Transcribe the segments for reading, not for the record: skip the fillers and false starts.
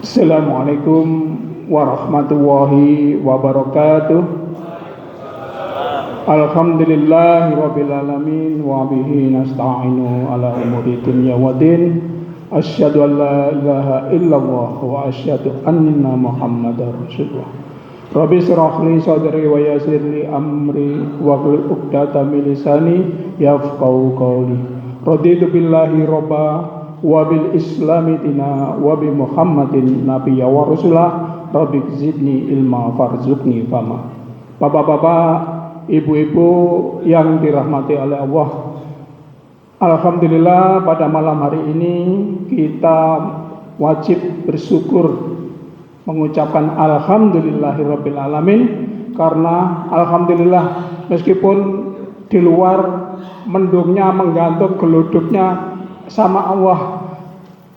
Assalamualaikum warahmatullahi wabarakatuh. Alhamdulillahi rabbil alamin wa bihi nasta'inu ala umuri dunya waddin. Asyhadu an la ilaha illallah wa asyhadu anna Muhammadar Rasulullah. Rabbi shrah li sadri wa yassir li amri wahlul 'uqdatam min lisani yafqahu qawli. Raditu billahi robba wa bil islami dina wa bi Muhammadin nabiyya wa rasulah. Rabbi zidni ilma farzuqni fama. Bapak-bapak, ibu-ibu yang dirahmati oleh Allah, alhamdulillah pada malam hari ini kita wajib bersyukur, mengucapkan alhamdulillahirabbil alamin, karena alhamdulillah meskipun di luar mendungnya, menggantung geluduknya sama Allah,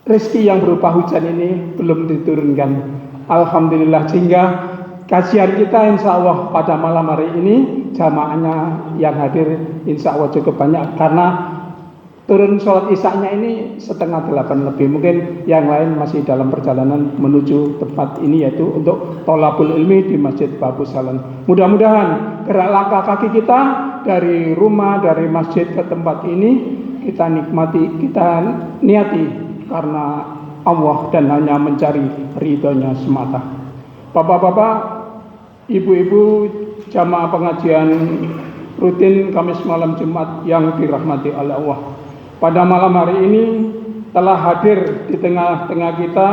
rezeki yang berupa hujan ini belum diturunkan. Alhamdulillah, sehingga kajian kita insya Allah pada malam hari ini jamaahnya yang hadir insya Allah cukup banyak, karena turun sholat isya-nya ini 7:30 lebih. Mungkin yang lain masih dalam perjalanan menuju tempat ini, yaitu untuk tholabul ilmi di Masjid Babu Salam. Mudah-mudahan gerak langkah kaki kita dari rumah, dari masjid ke tempat ini kita nikmati, kita niati karena Allah dan hanya mencari ridhonya semata. Bapak-bapak, ibu-ibu, jamaah pengajian rutin Kamis malam Jumat yang dirahmati oleh Allah, pada malam hari ini telah hadir di tengah-tengah kita,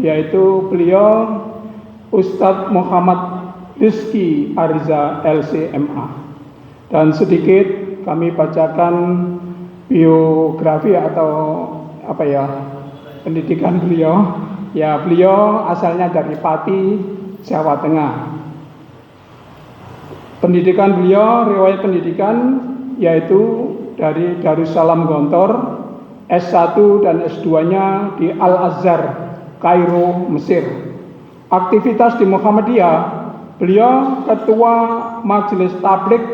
yaitu beliau Ustadz Muhammad Rizky Ariza LCMA. Dan sedikit kami bacakan biografi atau pendidikan beliau. Ya, beliau asalnya dari Pati, Jawa Tengah. Pendidikan beliau, riwayat pendidikan yaitu dari Darussalam Gontor, S1 dan S2-nya di Al-Azhar, Kairo, Mesir. Aktivitas di Muhammadiyah, beliau Ketua Majelis Tabligh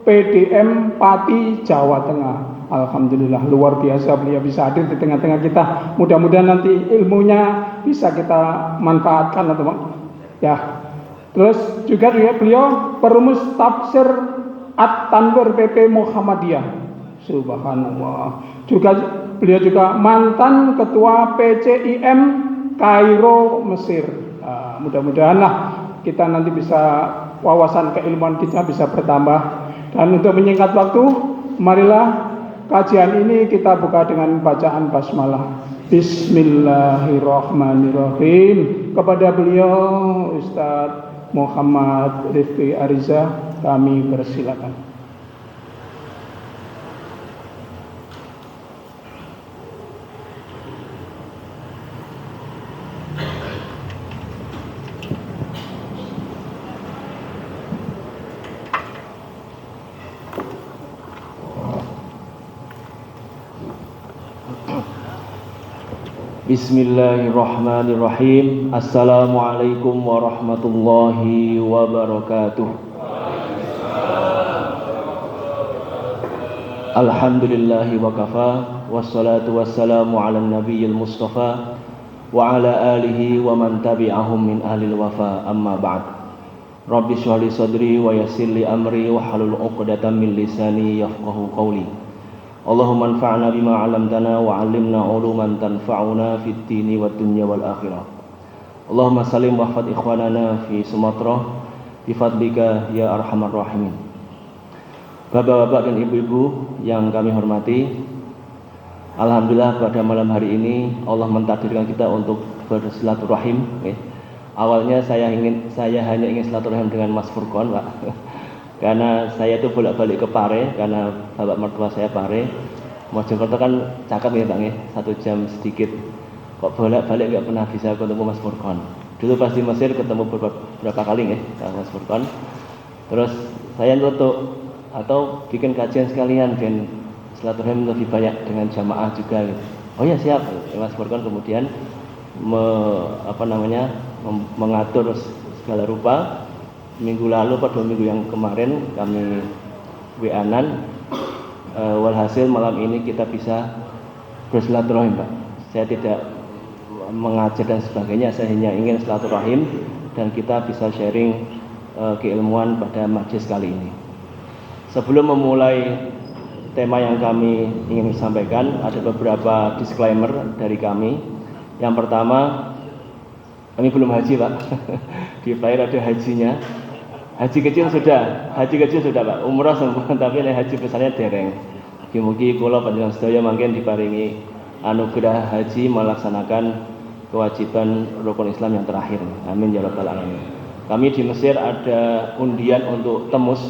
PDM Pati, Jawa Tengah. Alhamdulillah, luar biasa beliau bisa hadir di tengah-tengah kita. Mudah-mudahan nanti ilmunya bisa kita manfaatkan atau ya. Terus juga beliau perumus tafsir At-Tanwir PP Muhammadiyah. Subhanallah. Beliau juga mantan ketua PCIM Kairo, Mesir. Nah, mudah-mudahanlah kita nanti bisa wawasan keilmuan kita bisa bertambah. Dan untuk menyingkat waktu, marilah kajian ini kita buka dengan bacaan basmalah. Bismillahirrahmanirrahim. Kepada beliau Ustadz Muhammad Rizky Ariza kami persilakan. Bismillahirrahmanirrahim. Assalamualaikum warahmatullahi wabarakatuh. Alhamdulillahi wa kafa, wassalatu wassalamu ala nabiyil mustafa wa ala alihi wa man tabi'ahum min ahlil wafa, amma ba'd. Rabbi shrah li sadri wa yassir li amri wa halul 'uqdatam min lisani yafqahu qawli. Allahumma anfa'na bima 'allamtana wa 'allimna 'uluman tanfa'una fid dini wad dunya wal akhirah. Allahumma sallim wa hafadh ikhwanana fi Sumatera bi fadlika ya arhamar rahimin. Bapak-bapak dan ibu-ibu yang kami hormati, alhamdulillah pada malam hari ini Allah mentakdirkan kita untuk bersilaturahim. Awalnya saya hanya ingin silaturahim dengan Mas Furqon, Pak. Karena saya itu bolak-balik ke Pare, karena bapak mertua saya Pare. Mojokerto kan cakep ya Bang ya, 1 jam sedikit. Kok bolak-balik nggak pernah bisa ketemu Mas Furqon. Dulu pas di Mesir ketemu beberapa kali ya Mas Furqon. Terus saya nutuk atau bikin kajian sekalian dan silaturahim lebih banyak dengan jamaah juga gitu. Oh ya siap, Mas Furqon kemudian mengatur segala rupa. Minggu lalu pada 2 minggu yang kemarin kami WA-an, walhasil malam ini kita bisa bersilaturahim Pak. Saya tidak mengajar dan sebagainya. Saya hanya ingin silaturahim dan kita bisa sharing keilmuan pada majelis kali ini. Sebelum memulai tema yang kami ingin sampaikan, ada beberapa disclaimer dari kami. Yang pertama, kami belum haji Pak. Di flyer ada hajinya. Haji kecil sudah Pak. Umrah semua, tapi haji besarnya dereng. Mugi-mugi kula panjenengan sedaya mangken diparingi anugerah haji melaksanakan kewajiban rukun Islam yang terakhir. Amin ya rabbal alamin. Kami di Mesir ada undian untuk temus.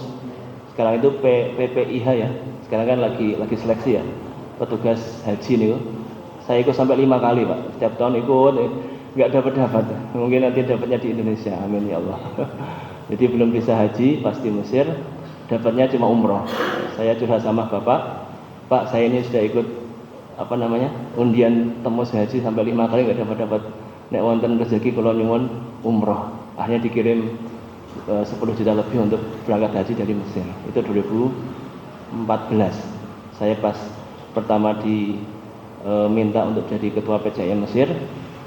Sekarang itu PPIH ya. Sekarang kan lagi seleksi ya. Petugas haji nih. Saya ikut sampai 5 kali Pak. Setiap tahun ikut, nggak dapat. Mungkin nanti dapatnya di Indonesia. Amin ya Allah. Jadi belum bisa haji, pasti Mesir. Dapatnya cuma umroh. Saya curhat sama Bapak. Pak, saya ini sudah ikut undian temus haji sampai 5 kali nggak dapat. Nek wonten rezeki kula nyuwun umroh. Akhirnya dikirim 10 juta lebih untuk berangkat haji dari Mesir. Itu 2014. Saya pas pertama minta untuk jadi ketua PCI Mesir,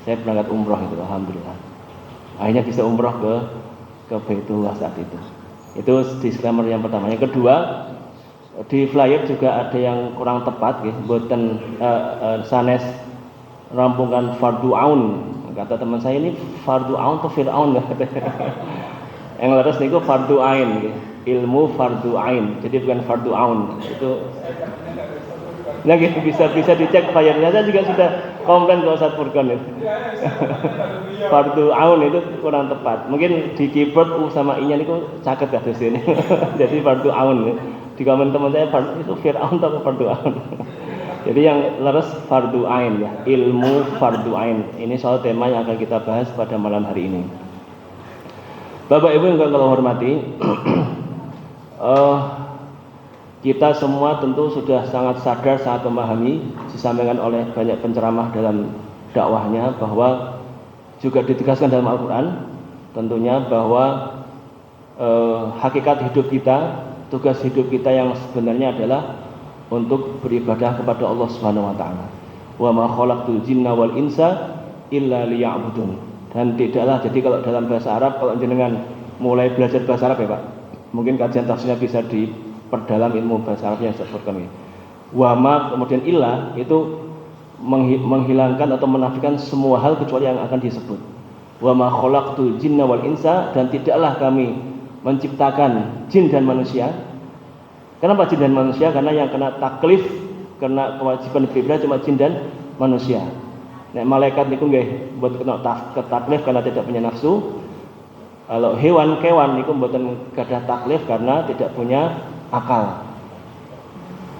saya berangkat umroh itu, alhamdulillah. Akhirnya bisa umroh ke Baitullah saat itu. Itu disclaimer yang pertama. Yang kedua, di flyer juga ada yang kurang tepat, mboten sanes rampungkan fardu aun. Kata teman saya ini fardu aun atau fir'aun yang leres niku fardu ain, ilmu fardu ain. Jadi bukan fardu aun. Itu lagi bisa dicek flyernya. Saya juga sudah komplain ke Ustaz Furqan itu. Fardu aun itu kurang tepat. Mungkin di keyboard U sama I-nya niku caket ya di sini. Jadi fardu aun. Di komen teman saya itu fir'aun atau fardu aun. Jadi yang leres fardu ain ya, ilmu fardu ain. Ini soal tema yang akan kita bahas pada malam hari ini. Bapak Ibu yang kalau hormati, kita semua tentu sudah sangat sadar, sangat memahami, disampaikan oleh banyak penceramah dalam dakwahnya, bahwa juga ditegaskan dalam Al-Quran tentunya bahwa hakikat hidup kita, tugas hidup kita yang sebenarnya adalah untuk beribadah kepada Allah Subhanahu wa taala. Wa ma khalaqtul jinna wal insa illa liya'budun. Dan tidaklah, jadi kalau dalam bahasa Arab, kalau jenengan mulai belajar bahasa Arab ya Pak, mungkin kajian tafsirnya bisa diperdalam ilmu bahasa Arab yang saya sebutkan ini. Wa ma kemudian illa itu menghilangkan atau menafikan semua hal kecuali yang akan disebut. Wa ma khalaqtul jinna wal insa, dan tidaklah kami menciptakan jin dan manusia. Kenapa jin dan manusia? Karena yang kena taklif, kena kewajiban beribadah cuma jin dan manusia. Nek malaikat niku nggih mboten kena taklif karena tidak punya nafsu. Kalau hewan kewan niku mboten gadah taklif karena tidak punya akal.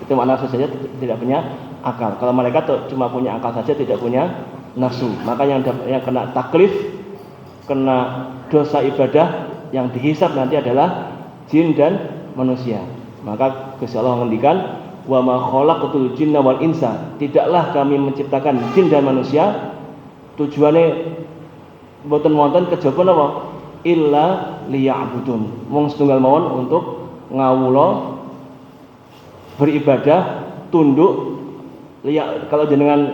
Itu makna saja tidak punya akal. Kalau malaikat cuma punya akal saja, tidak punya nafsu. Maka yang kena taklif, kena dosa ibadah yang dihisab nanti adalah jin dan manusia. Maka Gusti Allah mengendikan, wa ma khalaqtul jinna wal insa, tidaklah kami menciptakan jin dan manusia tujuannya mboten wonten kejaba napa illa liya'budun, mung setunggal mawon untuk ngawula beribadah tunduk. Kalau jenengan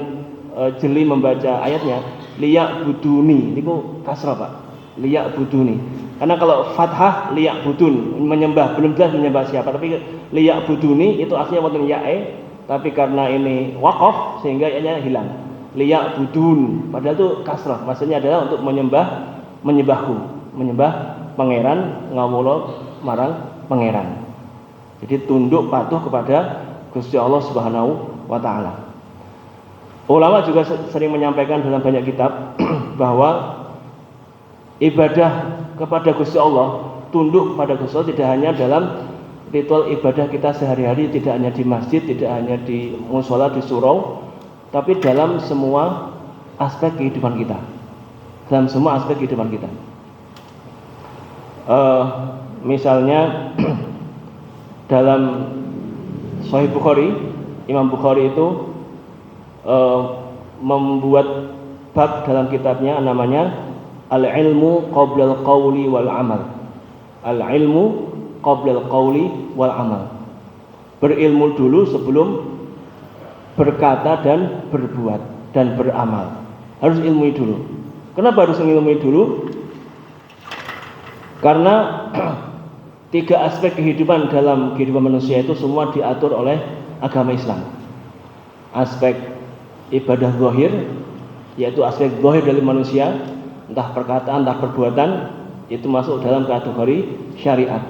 jeli membaca ayatnya, liya'buduni niku kasrah Pak, liya'buduni. Karena kalau fathah liya'budun, menyembah, belum jelas menyembah siapa, tapi liya'buduni itu aslinya wonten ya'e, tapi karena ini waqaf sehingga ya-nya hilang. Liya'budun, padahal itu kasrah, maksudnya adalah untuk menyembahku, menyembah pangeran, ngawula marang pangeran. Jadi tunduk patuh kepada Gusti Allah Subhanahu wa taala. Ulama juga sering menyampaikan dalam banyak kitab bahwa ibadah kepada Gusti Allah, tunduk kepada Gusti Allah tidak hanya dalam ritual ibadah kita sehari-hari, tidak hanya di masjid, tidak hanya di mushola, di surau, tapi dalam semua aspek kehidupan kita. Dalam semua aspek kehidupan kita. Misalnya dalam Sahih Bukhari, Imam Bukhari itu membuat bab dalam kitabnya namanya Al-ilmu qabla al-qawli wal amal. Al-ilmu qabla al-qawli wal amal. Berilmu dulu sebelum berkata dan berbuat dan beramal. Harus ilmui dulu. Kenapa harus ilmui dulu? Karena 3 aspek kehidupan dalam kehidupan manusia itu semua diatur oleh agama Islam. Aspek ibadah zahir, yaitu aspek zahir dari manusia, entah perkataan, entah perbuatan, itu masuk dalam kategori syariat.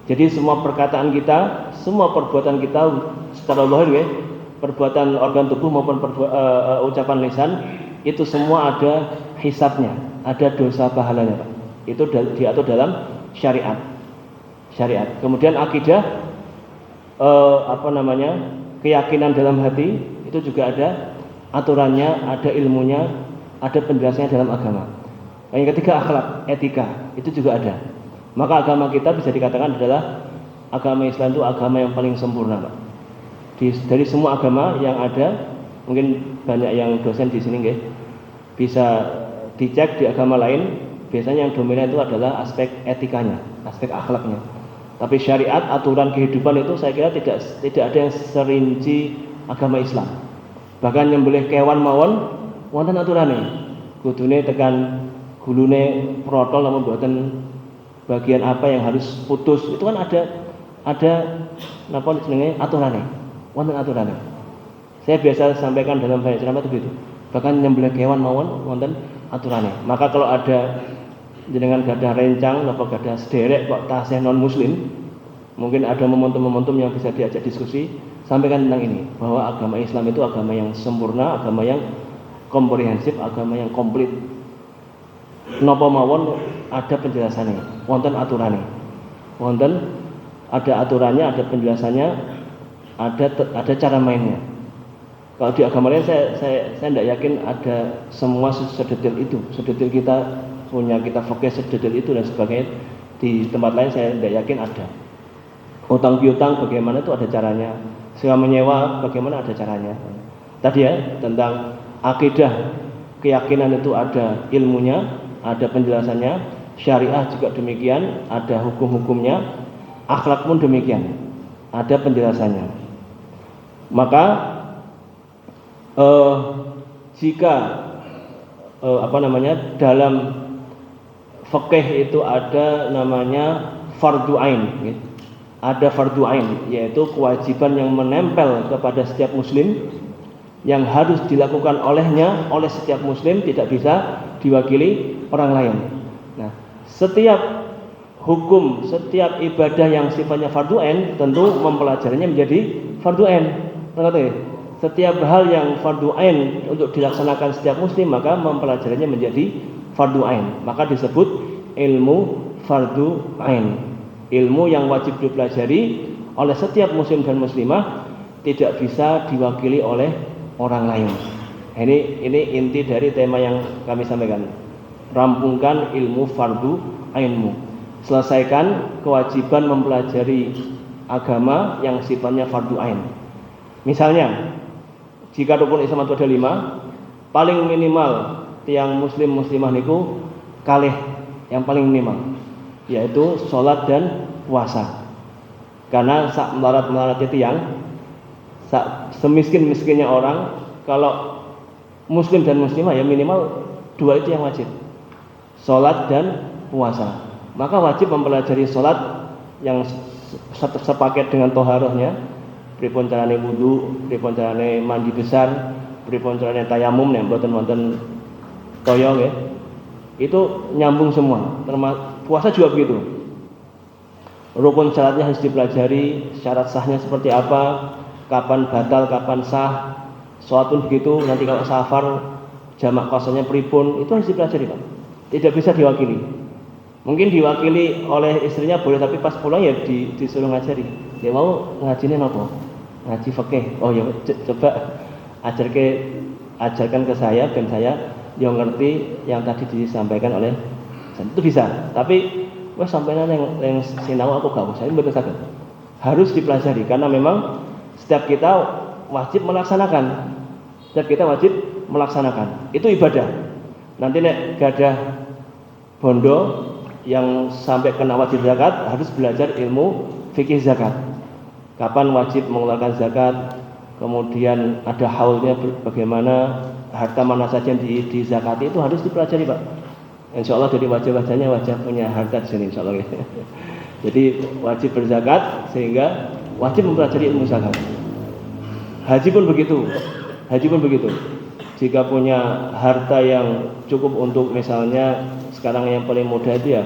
Jadi semua perkataan kita, semua perbuatan kita secara zahir, perbuatan organ tubuh maupun ucapan lisan, itu semua ada hisabnya, ada dosa pahalanya, Pak. Itu diatur dalam syariat. Kemudian akidah, keyakinan dalam hati, itu juga ada aturannya, ada ilmunya, ada penjelasannya dalam agama. Yang ketiga akhlak, etika, itu juga ada. Maka agama kita bisa dikatakan adalah agama Islam itu agama yang paling sempurna, Pak. Dari semua agama yang ada, mungkin banyak yang dosen di sini bisa dicek di agama lain, biasanya yang dominan itu adalah aspek etikanya, aspek akhlaknya. Tapi syariat, aturan kehidupan itu saya kira tidak ada yang serinci agama Islam. Bahkan nyembelih kewan mawon wonten aturane. Kudune tekan gulune protol namun buatan bagian apa yang harus putus, itu kan ada napa jenenge aturane. Wonten aturane. Saya biasa sampaikan dalam banyak ceramah itu begitu. Bahkan nyembelih kewan mawon wonten aturane. Maka kalau ada jenengan gadah rencang napa gadah sederek kok tasih non muslim, mungkin ada momentum-momentum yang bisa diajak diskusi, sampaikan tentang ini, bahwa agama Islam itu agama yang sempurna, agama yang komprehensif, agama yang komplit. Napa mawon ada penjelasannya, wonten aturane. Wonten ada aturannya, ada penjelasannya, ada cara mainnya. Kalau di agama lain saya tidak yakin ada semua sedetail itu. Sedetail kita punya kita fokus sedetail itu dan sebagainya. Di tempat lain saya tidak yakin ada. Utang piutang bagaimana itu ada caranya. Sewa menyewa bagaimana ada caranya. Tadi ya tentang akidah, keyakinan itu ada ilmunya, ada penjelasannya. Syariah juga demikian, ada hukum-hukumnya. Akhlak pun demikian, ada penjelasannya. Maka jika dalam fikih itu ada namanya fardu ain, ada fardu ain, yaitu kewajiban yang menempel kepada setiap muslim yang harus dilakukan olehnya, oleh setiap muslim, tidak bisa diwakili orang lain. Nah, setiap hukum, setiap ibadah yang sifatnya fardu ain tentu mempelajarinya menjadi fardu ain. Setiap hal yang fardu ain untuk dilaksanakan setiap muslim maka mempelajarinya menjadi fardu ain. Maka disebut ilmu fardu ain. Ilmu yang wajib dipelajari oleh setiap muslim dan muslimah, tidak bisa diwakili oleh orang lain. Ini inti dari tema yang kami sampaikan. Rampungkan ilmu fardu ainmu. Selesaikan kewajiban mempelajari agama yang sifatnya fardu ain. Misalnya, jika rukun Islam itu ada 5, paling minimal tiang muslim muslimah niku kalih yang paling minimal, yaitu sholat dan puasa. Karena sak melarat-melaratnya tiang, semiskin-miskinnya orang, kalau muslim dan muslimah ya minimal 2 itu yang wajib, sholat dan puasa. Maka wajib mempelajari sholat yang sepaket dengan toharohnya, pripun carane wudu, pripun carane mandi besar, pripun carane tayamum yang mboten toyo nggih. Itu nyambung semua. Puasa juga begitu. Rukun syaratnya harus dipelajari, syarat sahnya seperti apa, kapan batal, kapan sah. Salat pun begitu, nanti kalau safar jamak qasarnya pripun, itu harus dipelajari, Pak. Tidak bisa diwakili. Mungkin diwakili oleh istrinya boleh, tapi pas pulang ya disuruh ngajari. Dia mau ngajine napa? Ngaji fikih. Oh ya coba ajarkan ke saya ben saya yang ngerti yang tadi disampaikan oleh itu bisa. Tapi wes sampeyan yang sinau aku gak usah, mboten saged. Harus dipelajari karena memang setiap kita wajib melaksanakan. Setiap kita wajib melaksanakan. Itu ibadah. Nanti nek gadah bondo yang sampai kena wajib zakat harus belajar ilmu fikih zakat. Kapan wajib mengeluarkan zakat, kemudian ada haulnya bagaimana, harta mana saja yang dizakati itu harus dipelajari, Pak. Insya Allah dari wajah-wajahnya wajah punya harta di sini, insya Allah. Jadi wajib berzakat sehingga wajib mempelajari ilmu zakat. Haji pun begitu. Jika punya harta yang cukup untuk misalnya sekarang yang paling mudah itu ya,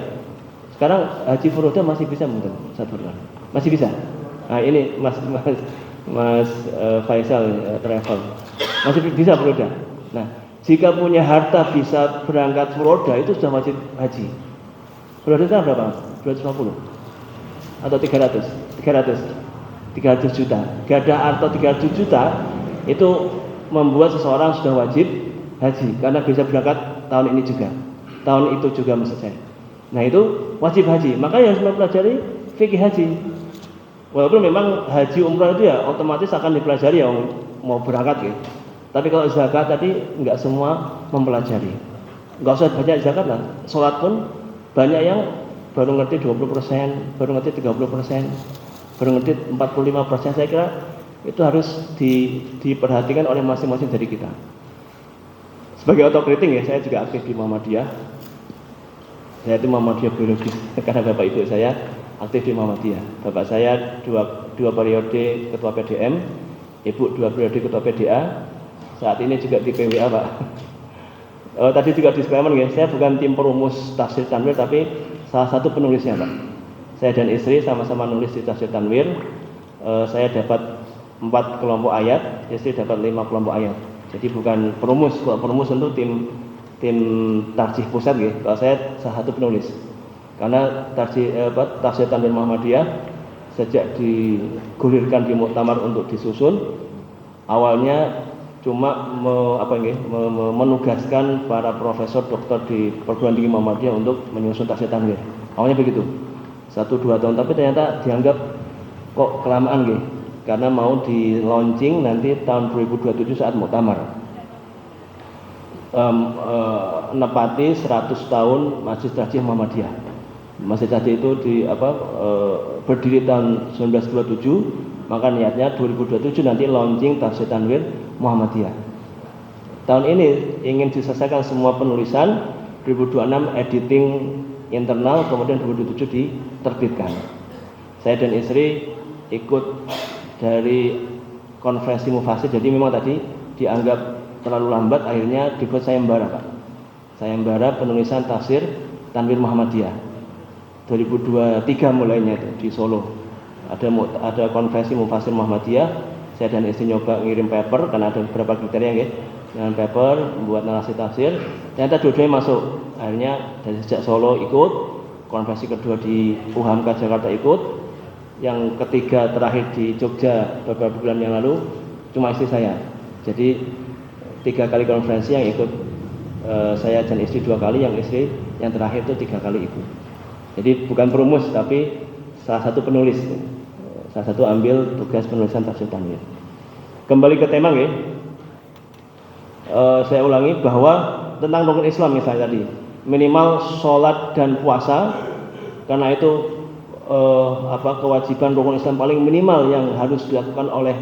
sekarang haji furoda masih bisa mungkin satu bulan, masih bisa. Nah ini Mas Faisal travel masih bisa furoda. Nah jika punya harta bisa berangkat furoda itu sudah wajib haji. Furoda itu berapa? 250 atau 300 juta. Gada atau 300 juta itu membuat seseorang sudah wajib haji karena bisa berangkat tahun ini juga, tahun itu juga maksud saya. Nah itu wajib haji, makanya harus mempelajari fikih haji. Walaupun memang haji umrah itu ya otomatis akan dipelajari yang mau berangkat gitu. Tapi kalau zakat tadi nggak semua mempelajari, nggak usah banyak zakat lah. Sholat pun banyak yang baru ngerti 20%, baru ngerti 30%, baru ngerti 45%. Saya kira itu harus diperhatikan oleh masing-masing dari kita. Sebagai autokritik ya, saya juga aktif di Muhammadiyah. Saya itu Muhammadiyah biologis karena bapak ibu saya aktif di Muhammadiyah. Bapak saya dua periode ketua PDM, ibu 2 periode ketua PDA. Saat ini juga di PWA, Pak. Tadi juga disclaimer ya, saya bukan tim perumus tafsir tanwir, tapi salah satu penulisnya, Pak. Saya dan istri sama-sama nulis di tafsir tanwir. Saya dapat 4 kelompok ayat, istri dapat 5 kelompok ayat. Jadi bukan perumus. Kalau perumus tentu tim tarjih pusat gitu. Kalau saya salah satu penulis. Karena tafsir tanwir Muhammadiyah sejak digulirkan di muktamar untuk disusun, awalnya cuma menugaskan para profesor doktor di perguruan tinggi Muhammadiyah untuk menyusun tafsir tanwir. Awalnya begitu, 1-2 tahun, tapi ternyata dianggap kok kelamaan gitu, karena mau di launching nanti tahun 2027 saat muktamar. Nepati 100 tahun Masjid Tarjih Muhammadiyah. Masjid Tarjih itu berdiri tahun 1927, maka niatnya 2027 nanti launching tafsir tanwir Muhammadiyah. Tahun ini ingin diselesaikan semua penulisan, 2026 editing internal, kemudian 2027 diterbitkan. Saya dan istri ikut dari konferensi mufasir, jadi memang tadi dianggap terlalu lambat, akhirnya dibuat sayembara, Pak. Sayembara penulisan tafsir tanwir Muhammadiyah. 2023 mulainya itu di Solo. Ada konferensi mufasir Muhammadiyah. Saya dan istri nyoba ngirim paper karena ada beberapa kriteria ya. Dengan paper membuat narasi tafsir, ternyata dua-duanya masuk. Akhirnya dari sejak Solo ikut, konferensi kedua di UHAMKA Jakarta ikut, yang ketiga terakhir di Jogja beberapa bulan yang lalu cuma istri saya. Jadi 3 kali konferensi yang ikut saya dan istri 2 kali, yang istri yang terakhir itu 3 kali ikut. Jadi bukan perumus tapi salah satu penulis. Salah satu ambil tugas penulisan tafsir tanwir. Kembali ke tema ya. Saya ulangi bahwa tentang rukun Islam misalnya tadi, minimal sholat dan puasa, karena itu kewajiban rukun Islam paling minimal yang harus dilakukan oleh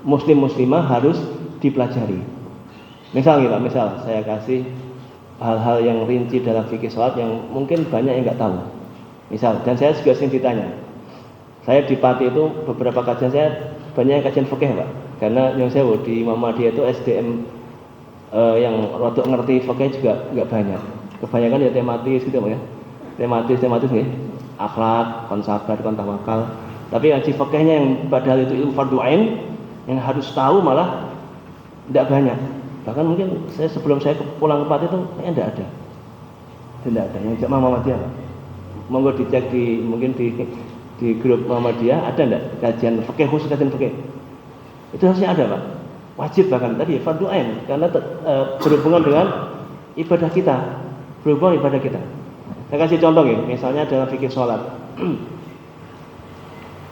muslimah harus dipelajari. Misal saya kasih hal-hal yang rinci dalam fikih sholat yang mungkin banyak yang nggak tahu. Misal, dan saya juga sering ditanya. Saya di Pati itu beberapa kajian saya banyak kajian fikih, Pak. Karena yang saya di Muhammadiyah itu SDM yang rodok ngerti fikih juga nggak banyak. Kebanyakan ya tematis gitu, Pak ya. Tematis nih. Akhlak, konsabar, kontawakal. Tapi ngaji fikihnya yang padahal itu ilmu fardhu ain yang harus tahu malah tidak banyak. Bahkan mungkin sebelum saya pulang ke Pati itu kayaknya tidak ada. Tidak ada yang jamaah Muhammadiyah, Pak. Monggo dicek mungkin di grup Muhammadiyah ada enggak kajian fikih khusus, kajian fikih? Itu harusnya ada, Pak. Wajib bahkan tadi fardhu ain karena berhubungan dengan ibadah kita. Saya kasih contoh ya, misalnya dalam fikih sholat.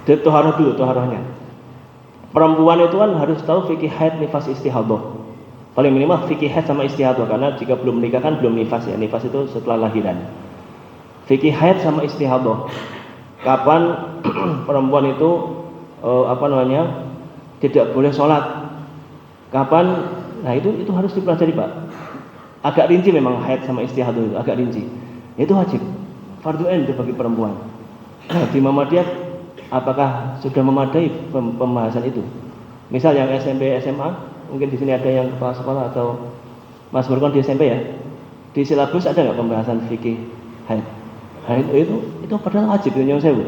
Toharoh dulu, toharohnya. Perempuan itu kan harus tahu fikih haid, nifas, istihadah. Paling minimal fikih haid sama istihadah, karena jika belum menikah kan belum nifas ya. Nifas itu setelah lahiran. Fikih haid sama istihadah. Kapan perempuan itu tidak boleh sholat? Kapan Nah itu harus dipelajari Pak. Agak rinci memang haid sama istihadah itu, agak rinci. Itu wajib. Fardu ain itu bagi perempuan. Nah, di Muhammadiyah apakah sudah memadai pembahasan itu? Misal yang SMP, SMA, mungkin di sini ada yang kepala sekolah atau Mas Burkon di SMP ya. Di silabus ada nggak pembahasan fikih haid? Nah, itu padahal wajib itu nyong sewu.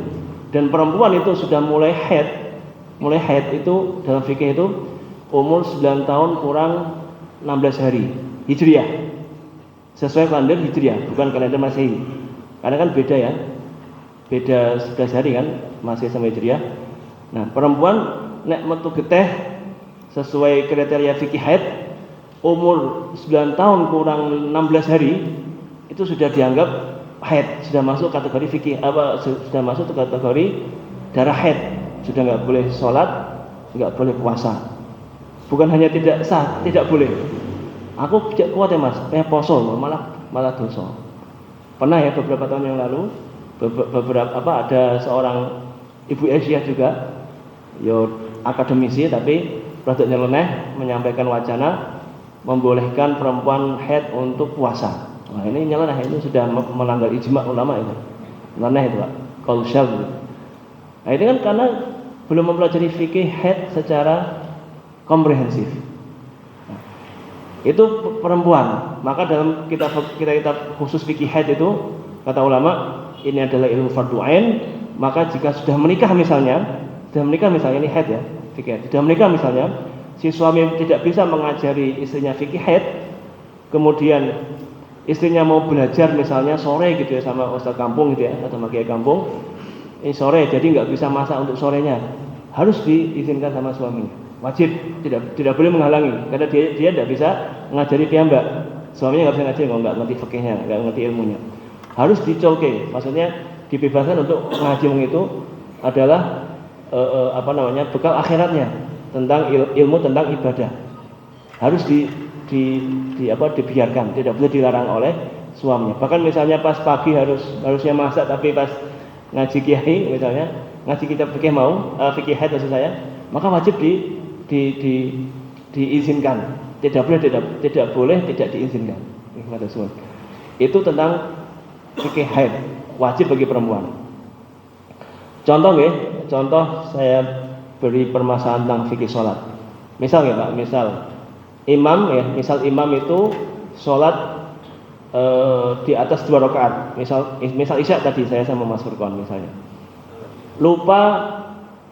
Dan perempuan itu sudah mulai haid itu dalam fikih itu umur 9 tahun kurang 16 hari Hijriah. Sesuai kalender Hijriah, bukan kalender Masehi. Karena kan beda ya. Beda 11 hari kan, Masehi sama Hijriah. Nah, perempuan nek metu geteh sesuai kriteria fikih haid umur 9 tahun kurang 16 hari itu sudah dianggap haid, sudah masuk kategori fikih sudah masuk kategori darah haid, sudah nggak boleh sholat, nggak boleh puasa. Bukan hanya tidak sah, tidak boleh. Aku tidak kuat ya Mas, poso malah dosa. Pernah ya beberapa tahun yang lalu ada seorang ibu Asia juga, akademisi tapi produk nyeleneh menyampaikan wacana membolehkan perempuan haid untuk puasa. Nah ini nyeleneh, itu sudah melanggar ijma ulama itu. Nyeleneh itu Pak, kausyal gitu. Nah ini kan karena belum mempelajari fikih haid secara komprehensif. Nah, itu perempuan. Maka dalam kitab khusus fikih haid itu kata ulama ini adalah ilmu fardu ain. Maka jika sudah menikah misalnya ini haid ya, fikih haid. Sudah menikah misalnya, si suami tidak bisa mengajari istrinya fikih haid, kemudian istrinya mau belajar misalnya sore gitu ya sama ustaz kampung gitu ya atau kiai kampung, ini sore jadi nggak bisa masak untuk sorenya, harus diizinkan sama suaminya, wajib, tidak boleh menghalangi karena dia tidak bisa mengajari piyambak, suaminya nggak bisa ngajari kalau nggak ngerti fikihnya, nggak ngerti ilmunya, harus dicolke, maksudnya dibebaskan untuk ngaji itu adalah bekal akhiratnya tentang ilmu tentang ibadah, harus dibiarkan, tidak boleh dilarang oleh suaminya. Bahkan misalnya pas pagi harusnya masak, tapi pas ngaji kiai misalnya ngaji kitab fikih fikih haid maksud saya, maka wajib diizinkan. Tidak boleh tidak diizinkan. Itu tentang fikih haid, wajib bagi perempuan. Contoh saya beri permasalahan tentang fikih sholat. Misal ya Pak, imam itu sholat di atas 2 rakaat. Misal isya tadi saya sama Mas Furqon misalnya. Lupa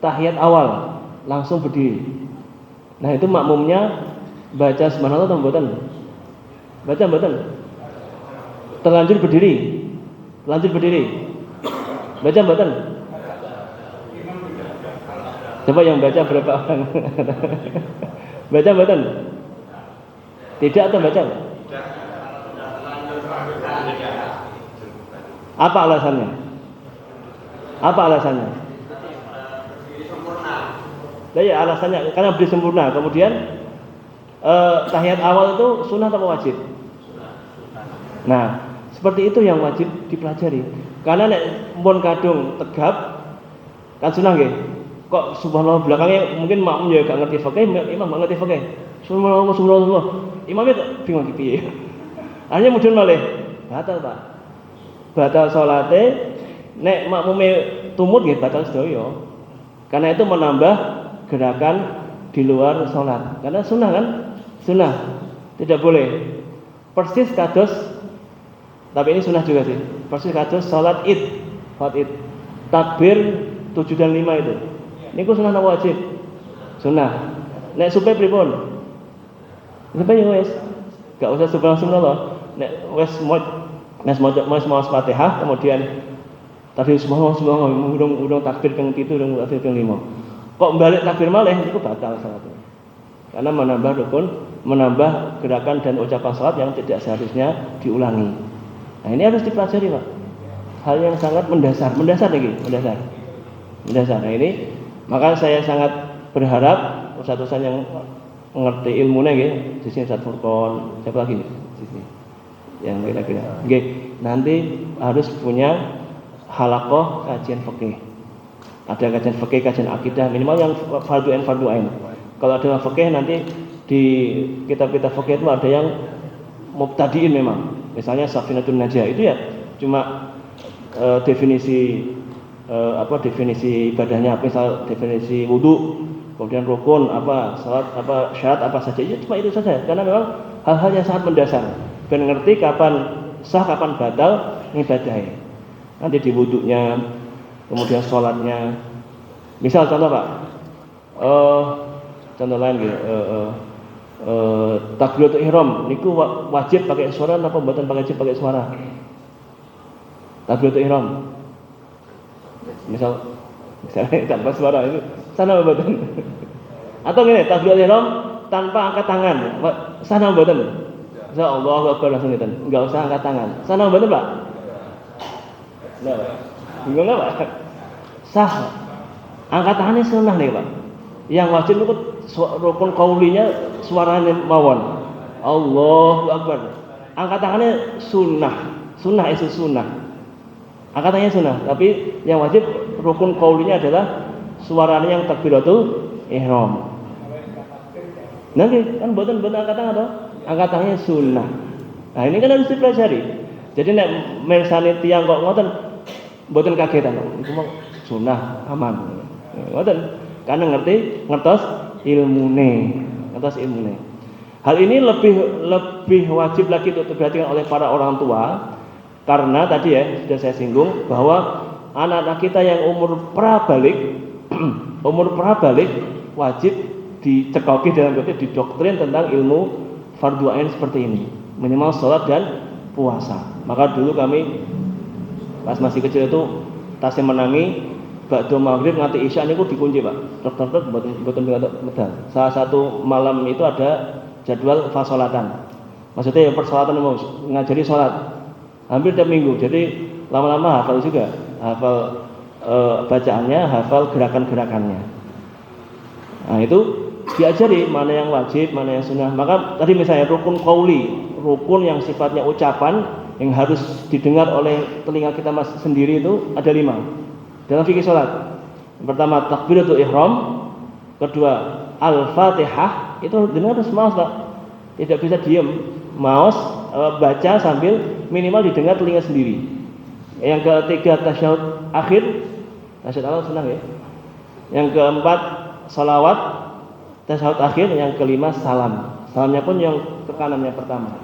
tahiyat awal, langsung berdiri. Nah, itu makmumnya baca subhanallah atau mboten? Baca mboten? Terlanjur berdiri. Baca mboten? Coba yang baca berapa orang? Baca mboten? Tidak atau baca? Apa alasannya? Nah, ya alasannya karena beri sempurna. Kemudian tahiyat awal itu sunnah atau wajib? Nah, seperti itu yang wajib dipelajari. Karena nek mun kadung tegap kan sunnah nggih. Kok subhanallah belakangnya mungkin makmum ya gak ngerti fikih, imam gak ngerti fikih. Subhanallah. Imamnya bingung piye. Akhirnya mudhun malih. Batal, Pak. Batal salate, nek makmume tumut nggih batal sedaya. Karena itu menambah gerakan di luar salat. Karena sunnah kan? Sunnah. Tidak boleh. Persis kados, tapi ini sunnah juga sih. Persis kados salat Id. Takbir 7 dan 5 itu. Niku sunnah napa wajib? Sunnah. Nek supe pripun? Supe yo wis. Gak usah subhanallah. Nek wis mau Fatihah kemudian takbir subhanallah urung takbir ping 7 urung takbir ping 5. Kok balik takbir malih niku batal salatnya. Karena menambah gerakan dan ucapan salat yang tidak seharusnya diulangi. Nah, ini harus dipelajari, Pak. Hal yang sangat mendasar lagi. Nah, ini maka saya sangat berharap ustaz-ustaz yang mengerti ilmunya nggih, di sini Ustaz Furqon, siapa lagi di sini? Yang kira-kira. Nggih, nanti harus punya halaqah kajian fikih. Ada kajian fikih, kajian akidah, minimal yang fardu ain. Kalau ada fikih nanti di kitab-kitab fikih itu ada yang mubtadiin memang. Misalnya Safinatun Najah itu ya cuma definisi definisi ibadahnya, misal definisi wudu, kemudian rukun apa, salat apa, syarat apa saja, itu cuma itu saja. Karena memang hal-hal yang sangat mendasar. Ben ngerti kapan sah, kapan batal ngibadahi. Nanti di wudunya, kemudian sholatnya. Misal contoh Pak, contoh lain gitu, takbiratul ihram niku wajib pakai suara apa mboten wajib pakai suara? Takbiratul ihram. Misalnya tanpa suara itu sana mboten. Atau gini, takbiratul ihram tanpa angkat tangan. Sana mboten. Allahu Akbar langsung gitu. Enggak usah angkat tangan. Sana mboten, Pak? Enggak, Pak. Bingung enggak, Pak? Sah. Angkat tangannya sunnah nih, Pak. Yang wajib itu rukun qaulinya suaranya mawon. Allahu Akbar. Angkat tangannya sunnah. Sunnah itu sunnah. Angkat tangannya sunnah, tapi yang wajib rukun qaulinya adalah suaranya yang takbiratul ihram. Nanti kan mboten angkat tangan toh? Angkat tangannya sunnah. Nah, ini kan harus dipelajari. Jadi nek mersani tiyang kok ngoten mboten kagetan. Iku mah sunnah aman. Ngoten. Karena ngertos ilmune. Hal ini lebih wajib lagi untuk diperhatikan oleh para orang tua, karena tadi ya sudah saya singgung bahwa anak-anak kita yang umur prabalik wajib dicekoki dalam arti didoktrin tentang ilmu fardu ain seperti ini, minimal sholat dan puasa. Maka dulu kami pas masih kecil itu tasih menangi ba'da maghrib nganti isya niku dikunci, Pak. Tek mboten medal. Salah satu malam itu ada jadwal fasolatan. Maksudnya yang persolatan mau ngajari sholat hampir tiap minggu. Jadi lama-lama hafal juga, hafal bacaannya, hafal gerakan-gerakannya. Nah, itu diajari mana yang wajib, mana yang sunnah. Maka tadi misalnya rukun qauli, rukun yang sifatnya ucapan yang harus didengar oleh telinga kita sendiri itu ada 5 dalam fikih salat. Yang pertama takbiratul ihram, kedua al-fatihah, itu dengar harus maos, Pak. Tidak bisa diam, maos baca sambil minimal didengar telinga sendiri. Yang ketiga tasyahud akhir, tasyahud awal senang ya. Yang keempat salawat, tasyahud akhir. Yang kelima salam. Salamnya pun yang ke kanannya pertama.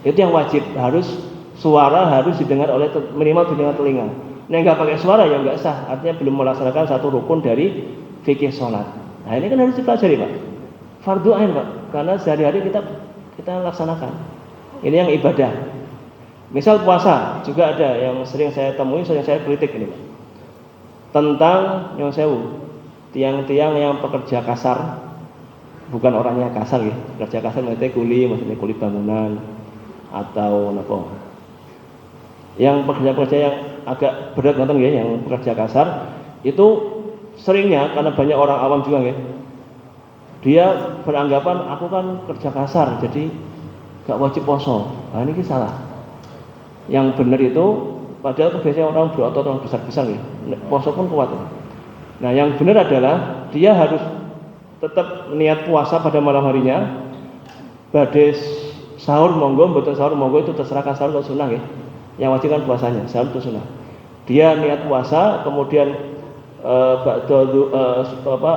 Itu yang wajib, harus suara harus didengar oleh minimal didengar telinga. Nah, enggak pakai suara ya enggak sah, artinya belum melaksanakan satu rukun dari fikih salat. Nah, ini kan harus dipelajari, Pak. Fardu ain, Pak, karena sehari-hari kita laksanakan. Ini yang ibadah. Misal puasa juga ada yang sering saya temui, sering saya kritik ini, Pak. Tentang yang sewu, tiang-tiang yang pekerja kasar, bukan orangnya kasar ya. Pekerja kasar maksudnya kuli bangunan atau apa. Yang pekerja-pekerja yang agak berat nonton ya, yang pekerja kasar itu seringnya karena banyak orang awam juga ya, dia beranggapan aku kan kerja kasar jadi gak wajib poso. Nah, ini salah. Yang benar itu padahal biasanya orang berotot, orang besar-besar ya, poso pun kuat. Nah, yang benar adalah dia harus tetap niat puasa pada malam harinya. Badhe sahur monggo, mboten sahur monggo, itu terserah sahur atau sunnah ya. Yang wajib kan puasanya, sahur itu sunnah. Dia niat puasa, kemudian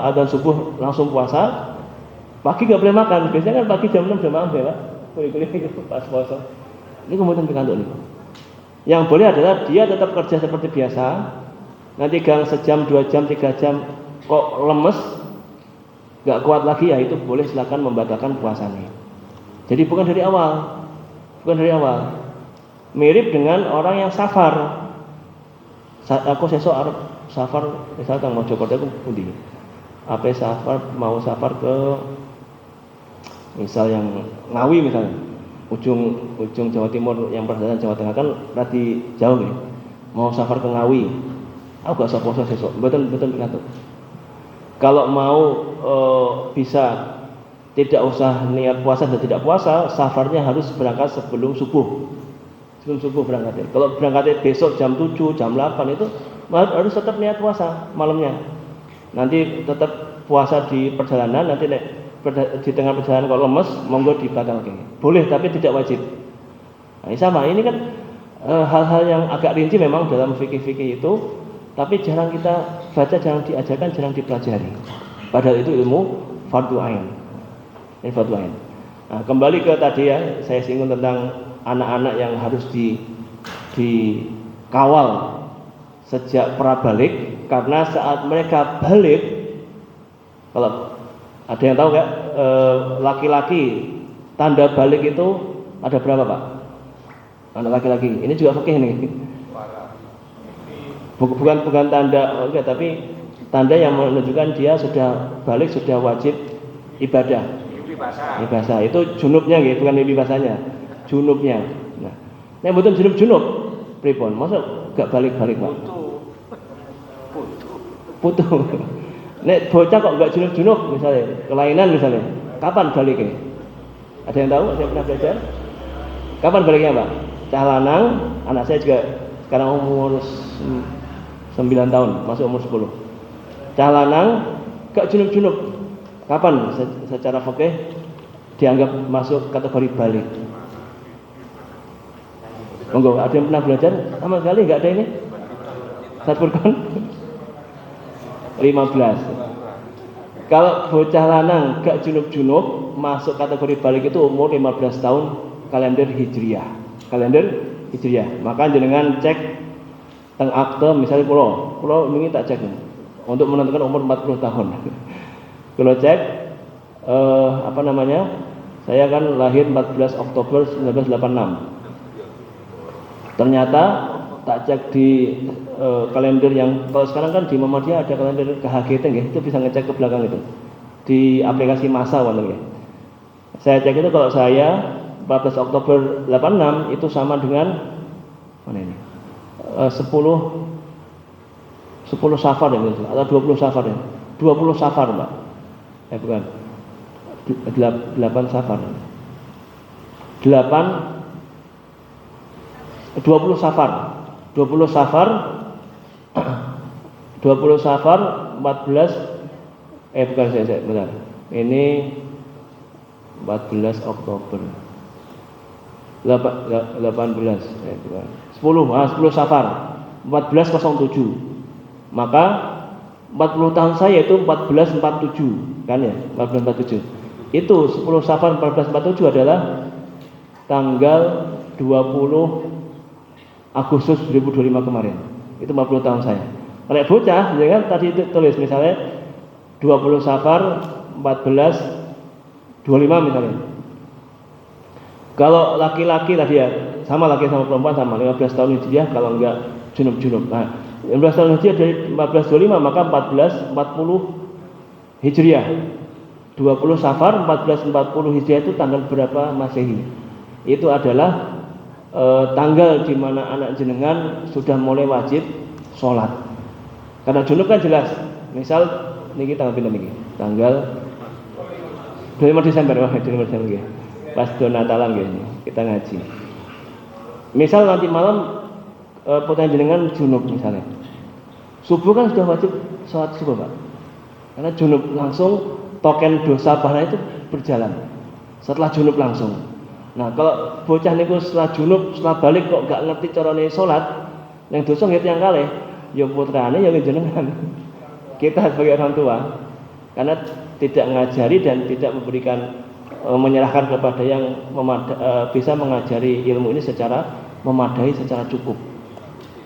adzan subuh langsung puasa. Pagi nggak boleh makan. Biasanya kan pagi jam 6 jam makan ya, Pak. Kuli-kuli pas puasa. Ini kemudian tergantung nih. Yang boleh adalah dia tetap kerja seperti biasa. Nanti gang sejam, 2 jam, 3 jam kok lemes, nggak kuat lagi, ya itu boleh silakan membatalkan puasanya. Jadi bukan dari awal. Mirip dengan orang yang safar. Aku sesuk arep safar misalnya teng Mojokerto aku pundi. Apa safar mau safar ke misal yang Ngawi misalnya. Ujung Jawa Timur yang perbatasan Jawa Tengah kan berarti jauh nih. Mau safar ke Ngawi. Aku gak usah puasa sesuk. Mboten ngatur. Kalau mau bisa tidak usah niat puasa dan tidak puasa, safarnya harus berangkat sebelum subuh. Sebelum subuh berangkatnya. Kalau berangkatnya besok jam 7, jam 8 itu harus tetap niat puasa malamnya. Nanti tetap puasa di perjalanan, nanti di tengah perjalanan kok lemes, monggo dibatalkan. Boleh tapi tidak wajib. Nah, sama ini kan hal-hal yang agak rinci memang dalam fikih-fikih itu, tapi jarang kita baca, jarang diajarkan, jarang dipelajari. Padahal itu ilmu fardhu ain. Ini fardhu ain. Nah, kembali ke tadi ya, saya singgung tentang anak-anak yang harus dikawal sejak prabalik, karena saat mereka balik, kalau ada yang tahu nggak, laki-laki tanda balik itu ada berapa Pak? Anak laki-laki, ini juga fikih nih. Bukan tanda, enggak, tapi tanda yang menunjukkan dia sudah balik, sudah wajib ibadah. Ibasah itu junubnya gitu, bukan mimpi basahnya, junubnya. Nah, yang betul junub pripun? Masa gak balik-balik Pak? Putu. Nek bocah kok gak junub misalnya, kelainan misalnya, kapan baliknya? Ada yang tahu? Ada yang pernah belajar? Kapan baliknya Pak? Cah lanang, anak saya juga sekarang umur 9 tahun, masuk umur 10. Cah lanang gak junub. Kapan secara fikih dianggap masuk kategori balik? Monggo, ada yang pernah belajar? Sama sekali enggak ada ini? Ustaz Furqan? 15. Kalau bocah lanang gak junub masuk kategori balik itu umur 15 tahun kalender Hijriah. Maka jenengan cek teng akte misalnya pulau ini tak cek untuk menentukan umur 40 tahun. Kalau cek saya kan lahir 14 Oktober 1986. Ternyata tak cek di kalender yang kalau sekarang kan di Muhammadiyah ada kalender KHGT ya, itu bisa ngecek ke belakang itu di aplikasi masa wonten ya. Saya cek itu kalau saya 14 Oktober 86 itu sama dengan mana ini? 10 Safar ya, atau 20 Safar ya. 20 Safar, Pak. Bukan. 8 Safar. 20 Safar 14 bukan saya benar. Ini 14 Oktober 18 bukan. 10 Safar 1407. Maka 40 tahun saya itu 1447 kan ya, 1447. Itu 10 Safar 1447 adalah tanggal 20 Agustus 2025 kemarin. Itu 40 tahun saya. Kalau bocah, ya kan tadi itu tulis misalnya 20 Safar 1425 misalnya. Kalau laki-laki tadi ya, sama laki sama perempuan sama 15 tahun Hijriah kalau enggak junub. Nah, 15 tahun Hijriah dari 1425 maka 1440 Hijriah. 20 Safar 1440 Hijriah itu tanggal berapa Masehi? Itu adalah tanggal di mana anak jenengan sudah mulai wajib sholat. Karena junub kan jelas. Misal niki tanggal pinten niki? Tanggal 25 Desember, pas do Natalan ini kita ngaji. Misal nanti malam putra jenengan junub misalnya. Subuh kan sudah wajib sholat subuh, Pak. Karena junub langsung token dosa pahala itu berjalan. Setelah junub langsung. Nah, kalau bocah niku setelah junub, setelah balik kok gak ngerti carane salat, yang dosa ngerti yang kalih, ya putrane ya jenengan. Kita sebagai orang tua karena tidak ngajari dan tidak memberikan menyerahkan kepada yang bisa mengajari ilmu ini secara memadai, secara cukup.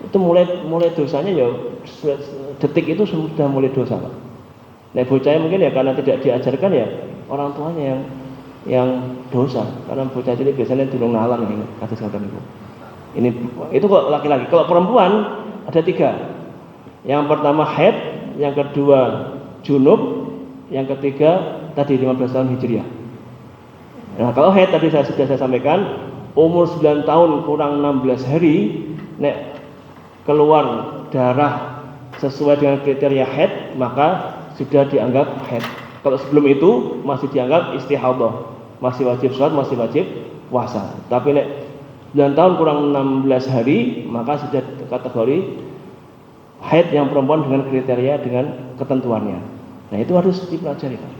Itu mulai dosanya ya detik itu sudah mulai dosa, Pak. Nah, bocahnya mungkin ya karena tidak diajarkan ya orang tuanya yang dosa, karena bocah cilik biasanya durung nalar nih kados ngoten niku. Itu kok laki-laki. Kalau perempuan ada 3. Yang pertama haid, yang kedua junub, yang ketiga tadi 15 tahun Hijriah. Nah, kalau haid tadi sudah saya sampaikan, umur 9 tahun kurang 16 hari nek keluar darah sesuai dengan kriteria haid, maka sudah dianggap haid. Kalau sebelum itu masih dianggap istihadah, masih wajib sholat, masih wajib puasa. Tapi nek 9 tahun kurang 16 hari maka sudah kategori haid yang perempuan dengan kriteria dengan ketentuannya. Nah, itu harus dipelajari, Pak.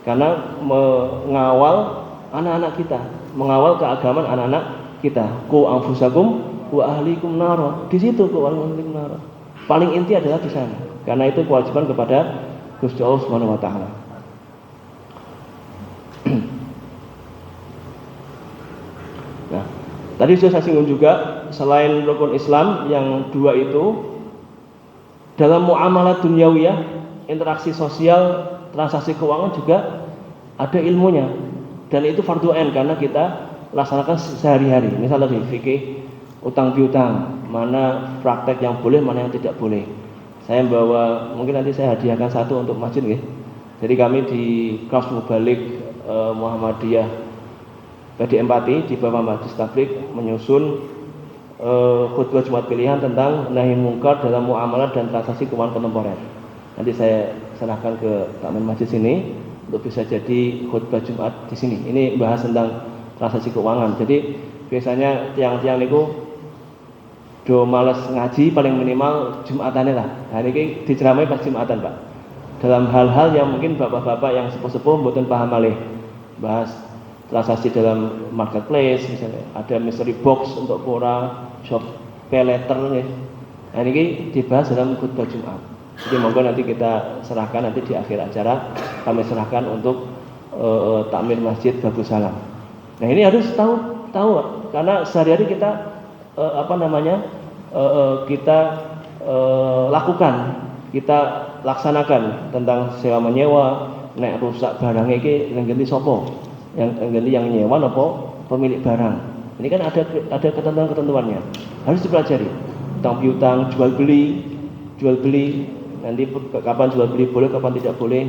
karena mengawal anak-anak kita, mengawal keagamaan anak-anak kita. Qu anfusakum wa ahlikum nara. Di situ qu ahlikum nara. Paling inti adalah di sana. Karena itu kewajiban kepada Gusti Allah Subhanahu wa taala. Nah, tadi sudah saya singgung juga, selain rukun Islam yang dua itu, dalam muamalah dunyawiyah, interaksi sosial, transaksi keuangan juga ada ilmunya, dan itu fardu ain karena kita laksanakan sehari-hari. Misalnya di fikih utang piutang, mana praktek yang boleh, mana yang tidak boleh. Saya bawa, mungkin nanti saya hadiahkan satu untuk masjid ya. Jadi kami di kelas mubalik Muhammadiyah PD Empati di bawah Majelis Tabligh menyusun khutbah Jumat pilihan tentang nahi mungkar dalam muamalah dan transaksi keuangan kontemporer. Nanti saya serahkan ke takmir masjid sini untuk bisa jadi khutbah Jumat di sini. Ini bahas tentang transaksi keuangan. Jadi biasanya tiang-tiang niku do males ngaji paling minimal Jumatannya lah. Nah ini diceramai pas Jumatan Pak. Dalam hal-hal yang mungkin bapak-bapak yang sepuh-sepuh mboten paham malih. Bahas transaksi dalam marketplace misalnya, ada mystery box untuk pura, shop pay letter ya. Nah ini dibahas dalam khutbah Jumat. Jadi monggo nanti kita serahkan nanti di akhir acara kami serahkan untuk takmir masjid Babus Salam. Nah ini harus tahu karena sehari-hari kita kita lakukan, kita laksanakan tentang sewa menyewa, nek rusak barangnya iki yang ganti sopo, yang ganti yang nyewa nopo pemilik barang. Ini kan ada ketentuan-ketentuannya, harus dipelajari. Utang piutang, jual beli, nanti kapan jual beli boleh, kapan tidak boleh,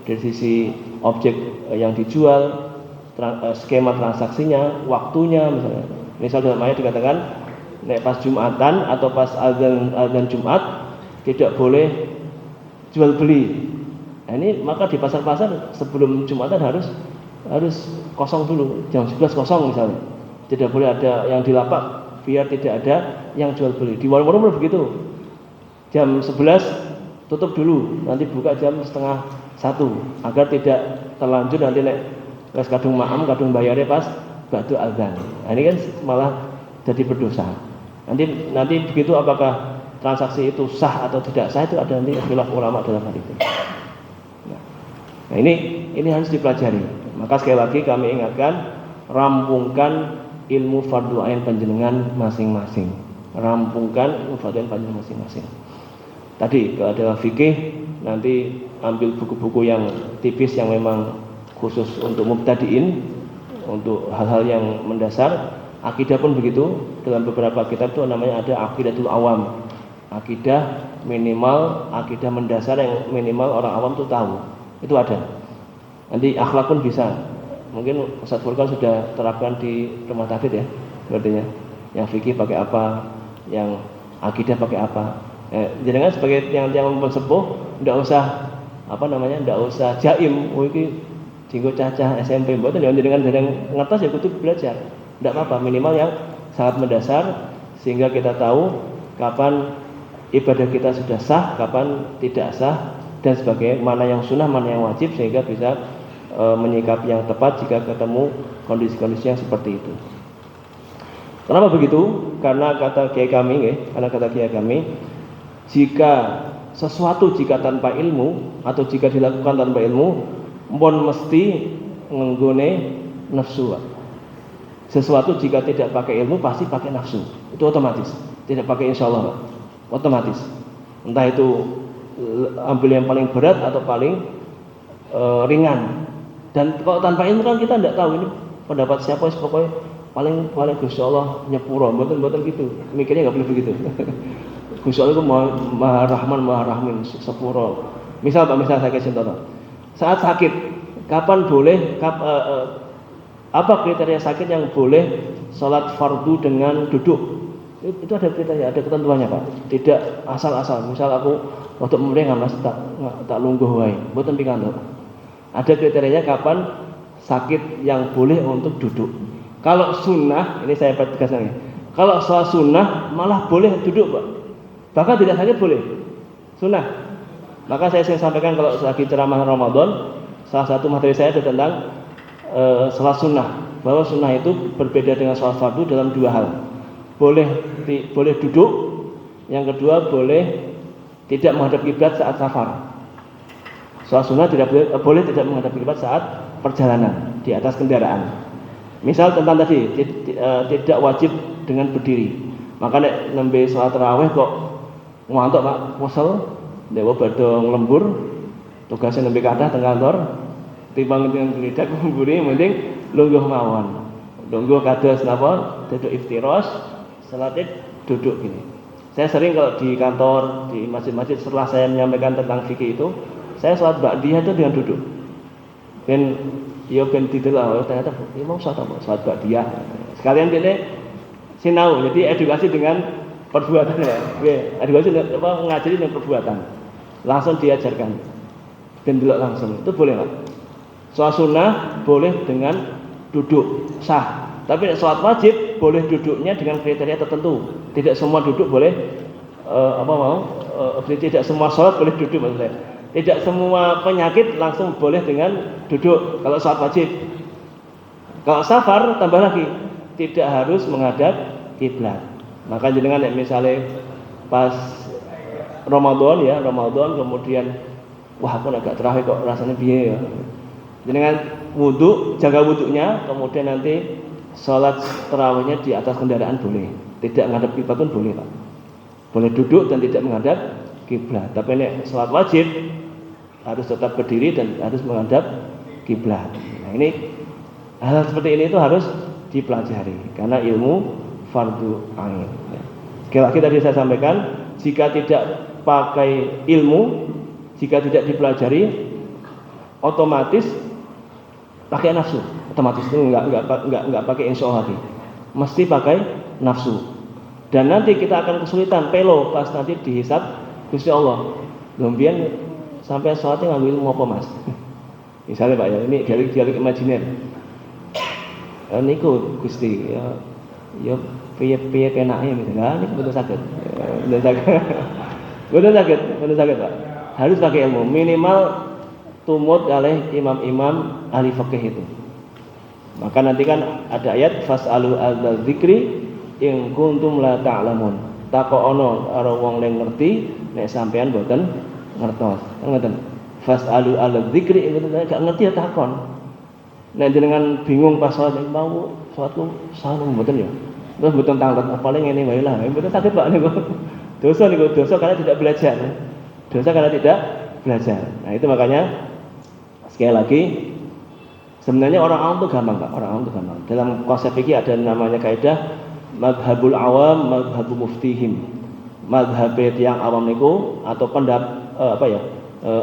dari sisi objek yang dijual, skema transaksinya, waktunya misalnya. Misal dalam ayat dikatakan nek pas Jumatan atau pas azan Jumat tidak boleh jual beli. Nah, ini maka di pasar-pasar sebelum Jumatan harus kosong dulu, jam 11 kosong misalnya. Tidak boleh ada yang di lapak biar tidak ada yang jual beli. Di warung-warung begitu. Jam 11 tutup dulu, nanti buka jam setengah 1 agar tidak terlanjur nanti nek wis kadung maam kadung bayare pas ba'du azan. Nah, ini kan malah jadi berdosa. Nanti begitu apakah transaksi itu sah atau tidak sah itu ada nanti khilaf ulama dalam hal itu. Nah, ini harus dipelajari. Maka sekali lagi kami ingatkan, rampungkan ilmu fardu ain panjenengan masing-masing. Rampungkan ilmu fardu ain panjenengan masing-masing. Tadi kalau ada fikih nanti ambil buku-buku yang tipis yang memang khusus untuk mubtadiin, untuk hal-hal yang mendasar. Akidah pun begitu, dalam beberapa kitab itu namanya ada aqidatul awam. Akidah minimal, akidah mendasar yang minimal orang awam itu tahu. Itu ada. Nanti akhlak pun bisa. Mungkin Ustaz Furqan sudah terapkan di rumah tafid ya, sepertinya. Yang fikih pakai apa, yang akidah pakai apa. Jangan sebagai yang sepuh, tidak usah tidak usah jaim. Oh iki jenggo cacah SMP, mboten ya jenengan dereng ngertos ya kudu belajar. Tidak apa-apa, minimal yang sangat mendasar sehingga kita tahu kapan ibadah kita sudah sah, kapan tidak sah, dan sebagai mana yang sunnah, mana yang wajib, sehingga bisa menyikapi yang tepat jika ketemu kondisi-kondisi yang seperti itu. Kenapa begitu? Karena kata kiai kami, jika sesuatu jika tanpa ilmu atau jika dilakukan tanpa ilmu, mbon mesti ngenggone nafsu. Sesuatu jika tidak pakai ilmu pasti pakai nafsu. Itu otomatis. Tidak pakai insyaallah, otomatis. Entah itu ambil yang paling berat atau paling ringan. Dan kalau tanpa ilmu kan kita tidak tahu ini pendapat siapa, pokoknya paling Gusti Allah nyepuro, mboten gitu. Mikirnya nggak boleh begitu. Gusti Allah itu Maha Rahman, Maha Rahim, sepuro. Misal saya kasih contoh. Saat sakit, kapan boleh apa kriteria sakit yang boleh sholat fardu dengan duduk? Itu ada kriteria, ada ketentuannya Pak. Tidak asal-asal. Misal aku waktu mereka mas tak lungguh wae, mboten pikantuk. Ada kriterianya kapan sakit yang boleh untuk duduk. Kalau sunnah, ini saya tegaskan. Kalau sholat sunnah malah boleh duduk Pak. Bahkan tidak sakit boleh. Sunnah. Maka saya sampaikan kalau lagi ceramah Ramadan, salah satu materi saya itu tentang sholat sunnah, bahwa sunnah itu berbeda dengan sholat fardu dalam dua hal. Boleh duduk, yang kedua boleh tidak menghadap kiblat saat safar. Sholat sunnah boleh tidak menghadap kiblat saat perjalanan di atas kendaraan. Misal tentang tadi tidak wajib dengan berdiri. Maka nek nembe sholat tarawih kok ngantuk Pak, wesel, dewa badhe lembur, tugasnya nembe kathah teng kantor, timbang dengan geledak mburi mending lungguh mawon. Lungguh kados napa? Duduk iftiros, salat duduk gini. Saya sering kalau di kantor, di masjid-masjid setelah saya menyampaikan tentang fikih itu, saya sholat ba'diyah itu dengan duduk. Ben ditelah, ternyata imam sholat ba'diyah. Sekalian ini sinau, jadi edukasi dengan perbuatan ya. Edukasi mengajari dengan perbuatan. Langsung diajarkan. Ben delok langsung. Itu boleh Pak. Sholat sunnah boleh dengan duduk, sah. Tapi sholat wajib boleh duduknya dengan kriteria tertentu. Tidak semua duduk boleh tidak semua sholat boleh duduk maksudnya. Tidak semua penyakit langsung boleh dengan duduk kalau sholat wajib. Kalau safar tambah lagi, tidak harus menghadap kiblat. Maka jenengan misalnya pas Ramadan kemudian wah aku agak terakhir kok rasanya piye ya. Jenengan wudu, jaga wudunya, kemudian nanti sholat tarawihnya di atas kendaraan boleh. Tidak menghadap kiblat pun boleh Pak. Boleh duduk dan tidak menghadap kiblat. Tapi ini sholat wajib harus tetap berdiri dan harus menghadap kiblat. Nah ini hal seperti ini itu harus dipelajari karena ilmu fardu ain. Sekali lagi tadi saya sampaikan, jika tidak pakai ilmu, jika tidak dipelajari, otomatis pakai nafsu. Otomatis itu enggak pakai insya Allah lagi. Mesti pakai nafsu. Dan nanti kita akan kesulitan pelo pas nanti dihisab Gusti Allah. Lombian sampai sholatnya ngambil ilmu apa Mas? Misalnya Pak ya, ini dialog imajiner. Niku Gusti ya piye penake misalnya. Niku betul sakit. Betul sakit Pak. Harus pakai ilmu, minimal tumut oleh imam-imam ahli fikih itu. Maka nanti kan ada ayat fas'alu al-dzikri in kuntum la ta'lamun. Takono karo wong sing ngerti nek sampean mboten ngertos. Ngoten. Fas'alu al-dzikri in kuntum gak ngerti ya takon. Nek jenengan bingung pas salat mau salatku salah mboten ya. Terus mboten tanglet paling ngene wae lah. Mboten sakit Pak niku. Dosa karena tidak belajar. Dosa karena tidak belajar. Nah, itu makanya sekali lagi sebenarnya orang awam itu gampang Pak, orang awam itu gampang. Dalam konsep fikih ada namanya kaidah madhabul awam, madhabu muftihim. Madhab yang awam niku atau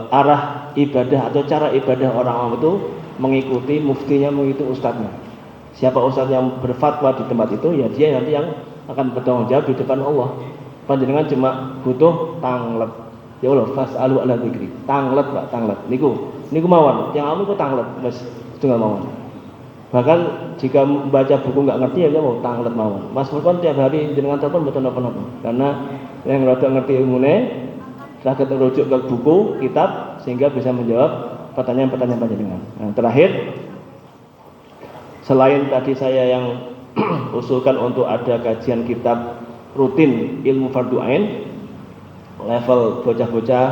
arah ibadah atau cara ibadah orang awam itu mengikuti muftinya, mengikuti ustadznya. Siapa ustadz yang berfatwa di tempat itu, ya dia nanti yang akan bertanggung jawab di depan Allah. Panjenengan cuma butuh tanglet. Ya Allah, fas'alu ala dzikri. Tanglet Pak, tanglet. Niku mawon. Yang awam iku tanglet, Mas. Setengah mawon. Bahkan jika membaca buku enggak ngerti ya mau tanglet mawon. Mas Furqon tiap hari jenengan telepon mboten napa-napa. Karena yang rada ngerti ilmune saged merujuk ke buku, kitab sehingga bisa menjawab pertanyaan-pertanyaan panjenengan. Nah, terakhir selain tadi saya yang usulkan untuk ada kajian kitab rutin ilmu fardu ain, level bocah-bocah,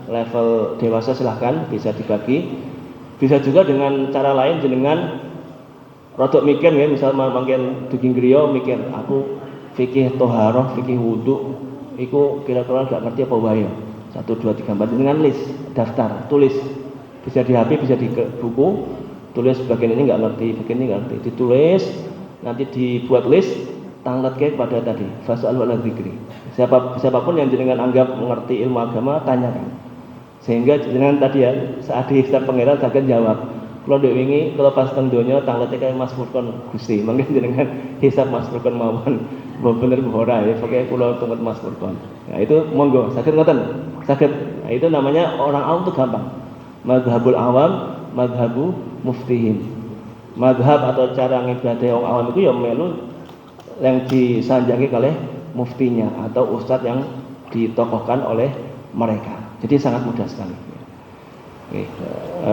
level dewasa silahkan bisa dibagi. Bisa juga dengan cara lain jenengan rodok mikir ya, misal mangken dugi griya mikir aku fikih thaharah, fikih wudu iku kira-kira gak ngerti apa wae. 1 2 3 4 dengan list, daftar, tulis. Bisa di HP, bisa di buku, tulis bagian ini enggak ngerti, bagian ini enggak ngerti, ditulis, nanti dibuat list, tangletke pada tadi, fas'alu ala dzikri. Siapapun yang jenengan anggap mengerti ilmu agama tanyakan. Sehingga jenengan tadi ya saat dihisab pangeran saged jawab. Kalau dek wingi kalau pas teng donya tanglete kaya Mas Furqon Gusti, mangke jenengan hisab Mas Furqon mawon. Bener ora ya, pokoke kula tunggu Mas Furqon. Nah, itu monggo saged ngoten. Saged. Nah, itu namanya orang awam itu gampang. Madhabul awam, madhabu muftihim. Madhab atau cara ngibadah orang awam itu ya melu yang disanjangi oleh muftinya atau ustadz yang ditokohkan oleh mereka. Jadi sangat mudah sekali. Oke,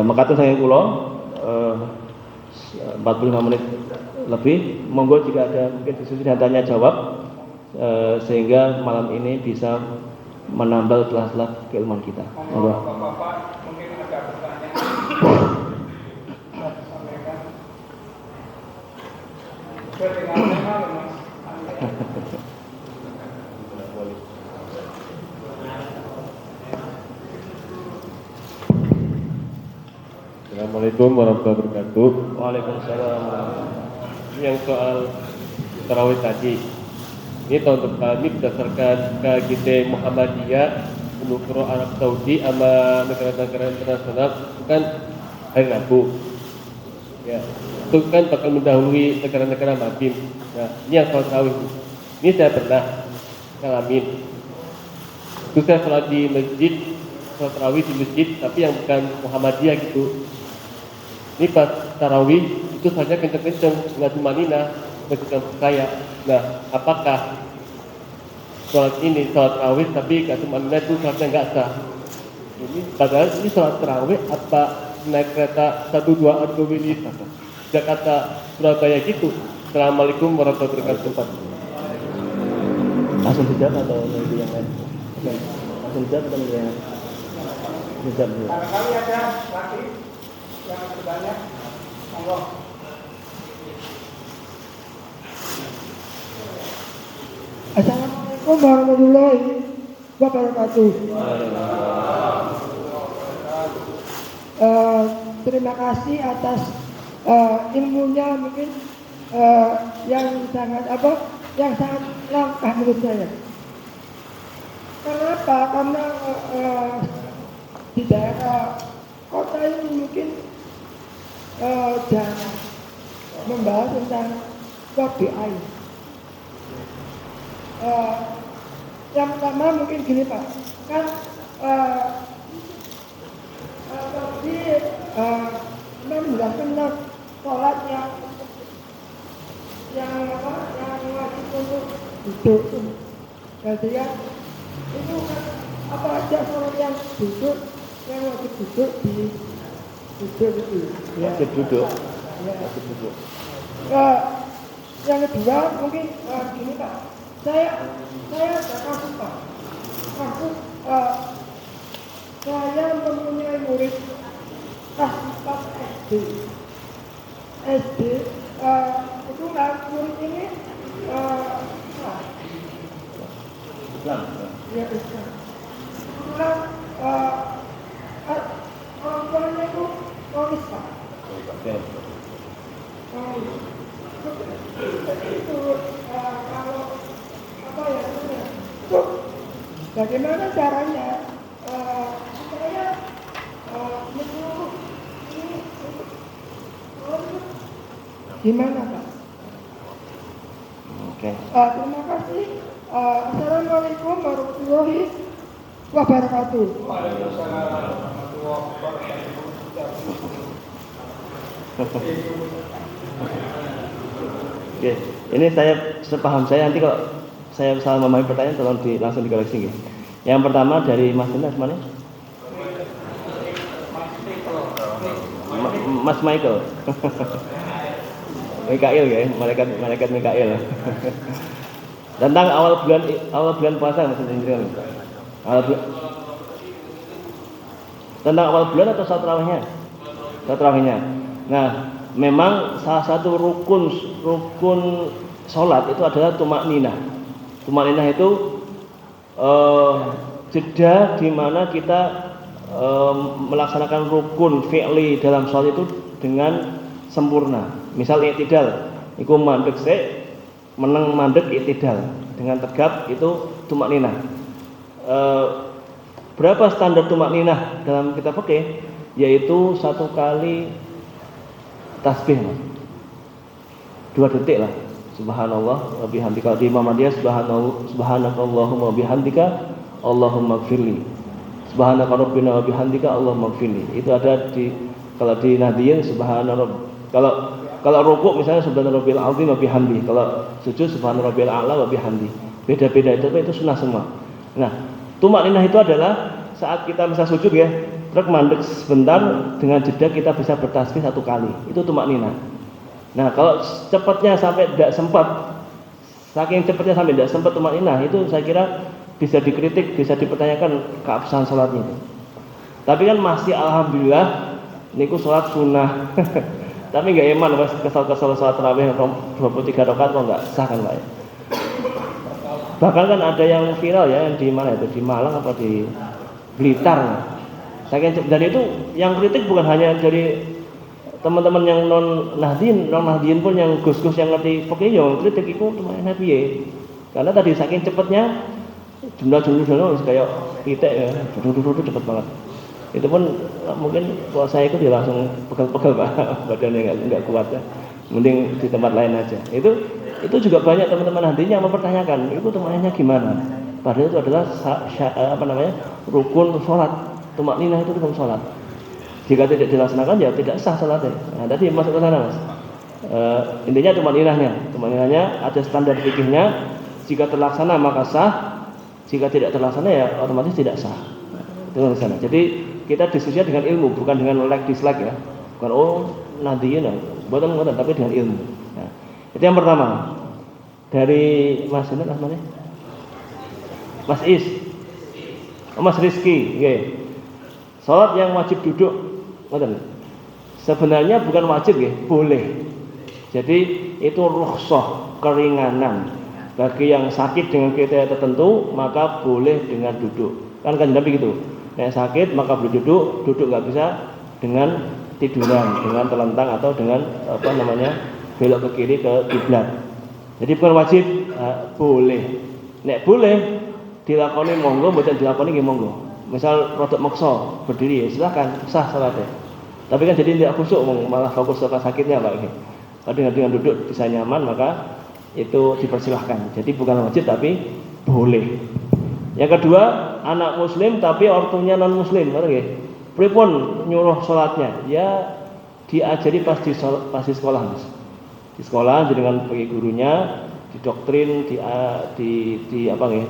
mekaten saking kula 45 menit lebih. Monggo jika ada mungkin diskusi dan tanya jawab sehingga malam ini bisa menambal kelas-kelas keilmuan kita. Monggo. Bapak mungkin ada pertanyaan. Sampaikan. Dengan tema Mas. Assalamualaikum warahmatullahi wabarakatuh. Waalaikumsalam. Yang soal tarawih tadi, ini tahun depan ini berdasarkan KGT Muhammadiyah menukar Arab Saudi sama negara-negara internasional itu kan hari Rabu. Ya, itu kan bakal mendahului negara-negara Madin. Nah, ini yang soal tarawih. Ini saya pernah ngalamin. Itu saya sholat di masjid, sholat tarawih di masjid, tapi yang bukan Muhammadiyah gitu. Ini pas tarawih itu saja kenceng-kenceng, nggak cuma nina, kenceng kaya. Nah, apakah sholat ini sholat tarawih tapi nggak cuma nina itu sholatnya nggak sah? Ini padahal ini sholat tarawih apa naik kereta 1-2 atau ini Jakarta Surabaya gitu. Assalamualaikum warahmatullahi wabarakatuh. Langsung dijawab atau nanti yang lain? Langsung dijawab atau nanti yang lain? Dijawab dulu. Barangkali ada lagi yang bertanya. Monggo. Assalamualaikum warahmatullahi wabarakatuh. Terima kasih atas ilmunya mungkin yang sangat langka menurut saya. Kenapa? Karena di daerah kota ini mungkin jarang membahas tentang KPI. Yang pertama mungkin gini Pak, kan tadi menjelaskan tentang sholat yang wajib untuk duduk. Jadi ya itu kan apa aja sholat yang duduk, yang wajib duduk di duduk itu. Wajib duduk. Ya. Wajib duduk. Yang kedua mungkin gini Pak, saya ada kasus Pak, kasus saya mempunyai murid kelas 4 SD, kebetulan murid ini Islam. ya Islam. Kebetulan orang tuanya itu Komis Pak. Oke. Itu kalau apa ya itu bagaimana caranya supaya menyeluruh ini gimana Pak? Oke. Terima kasih. Assalamualaikum warahmatullahi wabarakatuh. Waalaikumsalam warahmatullahi wabarakatuh. Oke, ini saya sepaham saya, nanti kalau saya salah memahami pertanyaan tolong langsung dikoreksi. Yang pertama dari Mas Dinas mana? Mas Michael. Mikail ya, malaikat Mikail. Tentang awal bulan puasa Mas Indra. Tentang awal bulan atau saat tarawihnya? Saat tarawihnya. Nah, memang salah satu rukun sholat itu adalah tumak ninah. Tumak ninah itu jeda di mana kita melaksanakan rukun fi'li dalam sholat itu dengan sempurna. Misal i'tidal, iku mandek sik, meneng mandek i'tidal dengan tegap itu tumak ninah. Berapa standar tumak ninah dalam kitab fikih? Yaitu 1 kali tasbih Mas. 2 detik lah. Subhanallah wa bihamdika. Di Muhammadiyah subhanakallahumma wa bihamdika Allahumma gfirli. Subhanaka rabbina wa bihamdika Allahumma gfirli. Itu ada di kalau di Nahdliyin kalau rukuk misalnya subhanarabbil azim wa bihamdi. Kalau sujud subhanarabbil a'la wa bihamdi. Beda-beda itu sunnah semua. Nah, tumak ninah itu adalah saat kita misal sujud ya. truk mandek sebentar, dengan jeda kita bisa bertasbih 1 kali. Itu tumakninah. Nah, kalau cepatnya sampai tidak sempat, saking cepatnya sampai tidak sempat tumakninah, itu saya kira bisa dikritik, bisa dipertanyakan keabsahan sholatnya itu. Tapi kan masih alhamdulillah niku sholat sunnah. Tapi nggak iman, mas, kesal-kesal sholat tarawih 23 rakaat kok nggak sah kan Pak? Bahkan kan ada yang viral ya, yang di mana itu, di Malang apa di Blitar. Dan itu yang kritik bukan hanya dari teman-teman yang non Nahdien pun, yang gus-gus yang ngerti fikih yang kritik itu teman Nabi. Karena tadi saking cepatnya jumlah kayak pitik ya, duduk cepet banget. Itu pun mungkin kalau saya ikut dia langsung pegel-pegel Pak, badannya nggak kuat ya. Mending di tempat lain aja. Itu juga banyak teman-teman nantinya yang mempertanyakan itu tumakninah gimana. Padahal itu adalah rukun sholat. Tumakninah itu rukun sholat. Jika tidak dilaksanakan ya tidak sah sholatnya. Nah, tadi masuk ke sana mas. Intinya tumakninahnya ada standar fikihnya. Jika terlaksana maka sah. Jika tidak terlaksana ya otomatis tidak sah. Itu di sana. Jadi kita diskusinya dengan ilmu, bukan dengan like dislike ya. Bukan nanti ya, bukan tapi dengan ilmu. Nah, itu yang pertama. Dari Mas Sinten namanya? Mas Is. Mas Rizky, okay. Salat yang wajib duduk, sebenarnya bukan wajib ya, boleh. Jadi itu rukhsah, keringanan. Bagi yang sakit dengan kriteria tertentu, maka boleh dengan duduk. Kan Nabi gitu. Nek sakit maka boleh duduk nggak bisa dengan tiduran, dengan telentang atau dengan belok ke kiri ke kiblat. Jadi bukan wajib, boleh. Nek boleh dilakoni monggo, mboten dilakoni nggih monggo. Misal rodok maksa berdiri ya silakan, sah salatnya. Tapi kan jadi tidak khusyuk, malah fokus ke sakitnya Pak ini. Kalau dengan duduk bisa nyaman maka itu dipersilahkan. Jadi bukan wajib tapi boleh. Yang kedua, anak muslim tapi ortunya non muslim, ngerti nggih? Pripun nyuruh salatnya? Ya diajari pas di sekolah Mas. Di sekolah dengan bagi gurunya, didoktrin,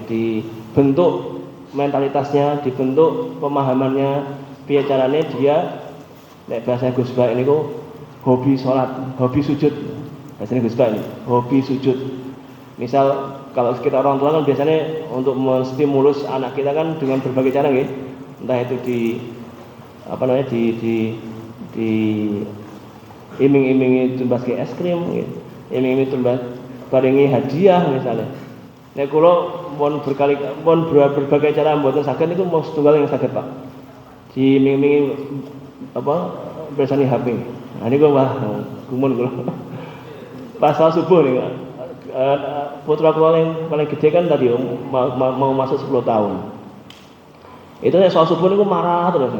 dibentuk mentalitasnya, dibentuk pemahamannya, piye carane dia nek bahasa Gus Ba ini kok hobi salat, hobi sujud. Bahasa Gus Ba ini, hobi sujud. Misal kalau kita orang tua kan biasanya untuk menstimulus anak kita kan dengan berbagai cara nggih. Entah itu di iming-imingi tumbas ke es krim, iming-imingi tumbas barengi hadiah misalnya. Nek kula berbagai cara mboten saged niku mung setunggal yang saged Pak. Diiming-imingi bersani HP. Nah niku wah gumun kula. Pas subuh nih putra kula yang paling gede kan tadi mau masuk 10 tahun. Itu nek soal subuh niku marah terus.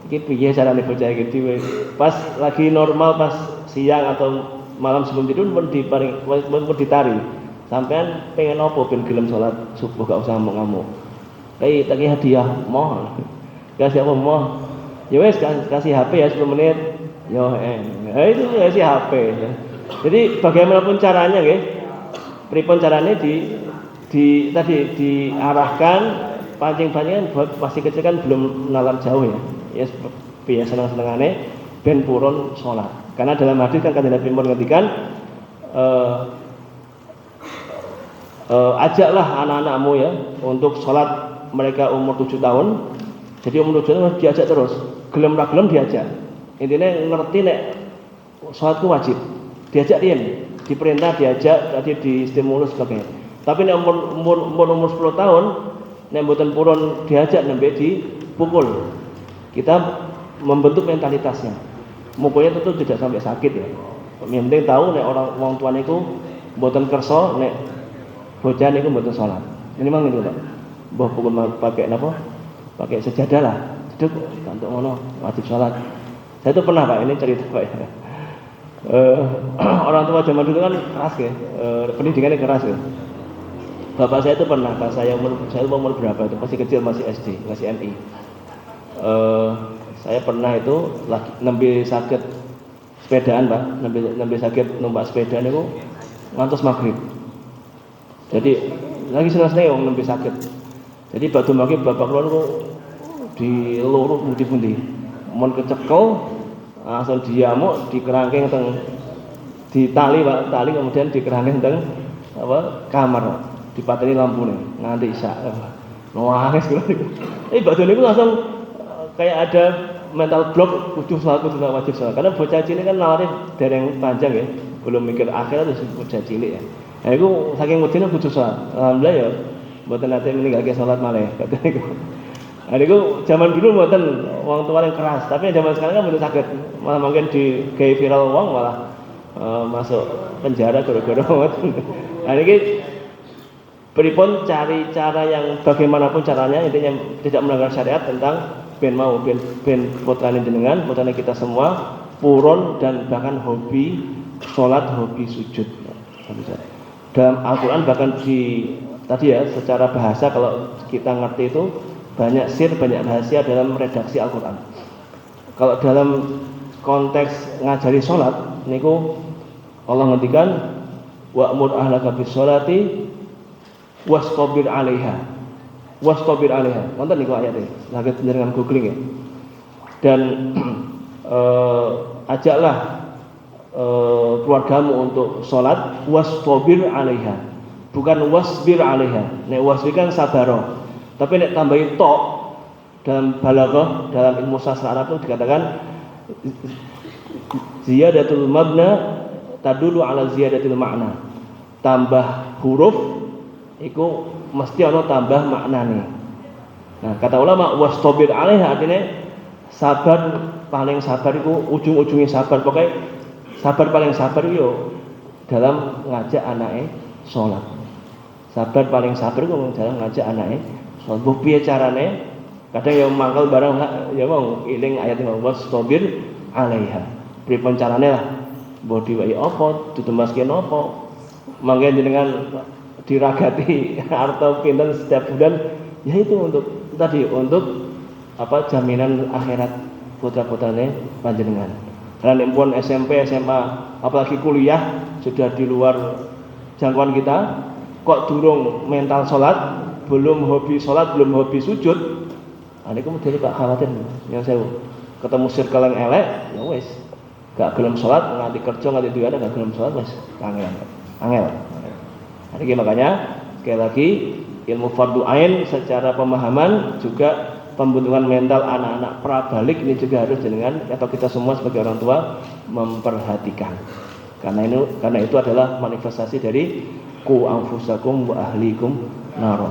Iki piye carane bocah iki pas lagi normal pas siang atau malam sebelum tidur pun ditari. Sampean pengen apa ben gelem salat subuh gak usah ngamuk. Tak hadiah moh. Kasih apa moh? Ya wes kasih HP ya 10 menit. Yo itu kasih HP. Jadi bagaimanapun caranya nggih. Pripun carane diarahkan pancing-pancingan buat masih kecil kan belum nalar jauh ya. Ya biasa seneng-senengane ben purun salat. Karena dalam hadis kan Kanjeng Nabi ngendikan ajaklah anak-anakmu ya untuk sholat mereka umur 7 tahun. Jadi umur 7 tahun diajak terus, gelem ra gelem diajak. Intinya ngerti nek sholatku wajib. Diajak dia, diperintah diajak, tadi distimulus sebagainya. Tapi nek umur 10 tahun nek mboten purun diajak nembe dipukul. Kita membentuk mentalitasnya. Mukulnya tentu tidak sampai sakit ya. Yang penting tahu nek wong tua niku mboten kersa nek bocah niku mboten salat. Ini mang niku Pak. Mbah pukul pakai napa? Pakai sejadah lah. Duduk kantuk ngono wajib salat. Saya itu pernah Pak, ini cerita Pak ya. Orang tua zaman dulu kan keras ya. Pendidikannya keras ya. Bapak saya itu pernah pas saya umur berapa itu masih kecil, masih SD, masih MI. Saya pernah itu lagi nembe sakit sepedaan Pak, nembe sakit numpak sepeda niku ngantos maghrib. Jadi lagi seneng-seneng wong nembe sakit. Jadi batu maghrib bapak kula niku di loro pundi-pundi. Mun kecekel langsung diamuk dikerangkeng teng ditali Pak, tali kemudian dikerangkeng teng kamar, dipateni lampune nganti isya. Nangis kula niku. Badhe niku langsung kayak ada mental block kudu salat wajib salat. Karena bocah cilik kan naware dereng panjang ya, belum mikir akhirat terus bocah cilik ya. Nah iku saking wedine kudu salat. Alhamdulillah ya mboten nate meninggalke salat malih. Badhe niku. Nah niku zaman dulu mboten wong tua yang keras, tapi zaman sekarang kan mboten saged. Malah mungkin di gaya viral wong malah masuk penjara gara-gara ngoten. Nah niki pripun cari cara yang bagaimanapun caranya intinya tidak melanggar syariat tentang ben putrane jenengan, putrane kita semua purun dan bahkan hobi sholat, hobi sujud. Dalam Al-Quran bahkan tadi ya secara bahasa kalau kita ngerti itu banyak sir, banyak rahasia dalam redaksi Al-Quran. Kalau dalam konteks ngajari sholat niku Allah ngendikan wa'mur ahlaka bis sholati wastabir 'alaiha. Wastabir 'alaiha. Wonten niku ayate. Lagi dengan googling ya. Dan ajaklah keluargamu untuk sholat wastabir 'alaiha. Bukan wasbir 'alaiha. Nek wasbir kan sabaro. Tapi nek tambahin to dalam balaghah, dalam ilmu sastra Arab itu dikatakan ziyadatul mabna tadulu ala ziyadatil makna. Tambah huruf iku mesti ana tambah maknane. Nah, kata ulama wastabir 'alaiha artinya sabar paling sabar iku ujung-ujunge sabar. Pokoke sabar paling sabar yo dalam ngajak anake salat. Sabar paling sabar iku dalam ngajak anake salat. Bu piye carane? Kadang ya mangkel barang ya wong eling ayat wastabir 'alaiha. Pripun carane lah? Mbok diwai apa, ditembasken apa? Mangke jenengan diragati harta pinten setiap bulan, yaitu untuk jaminan akhirat putra-putrane panjenengan. Karena pun SMP, SMA, apalagi kuliah sudah di luar jangkauan kita, kok durung mental sholat, belum hobi sholat, belum hobi sujud. Ini kemudian Pak khawatir, yang saya ketemu circle yang elek, ya wes, gak gelem sholat, nganti kerja nganti duit gak gelem sholat, wes, angel. Jadi makanya sekali lagi ilmu fardu ain secara pemahaman juga pembentukan mental anak-anak prabalik ini juga harus jenengan atau kita semua sebagai orang tua memperhatikan. Karena itu adalah manifestasi dari ku anfusakum wa ahlikum nar.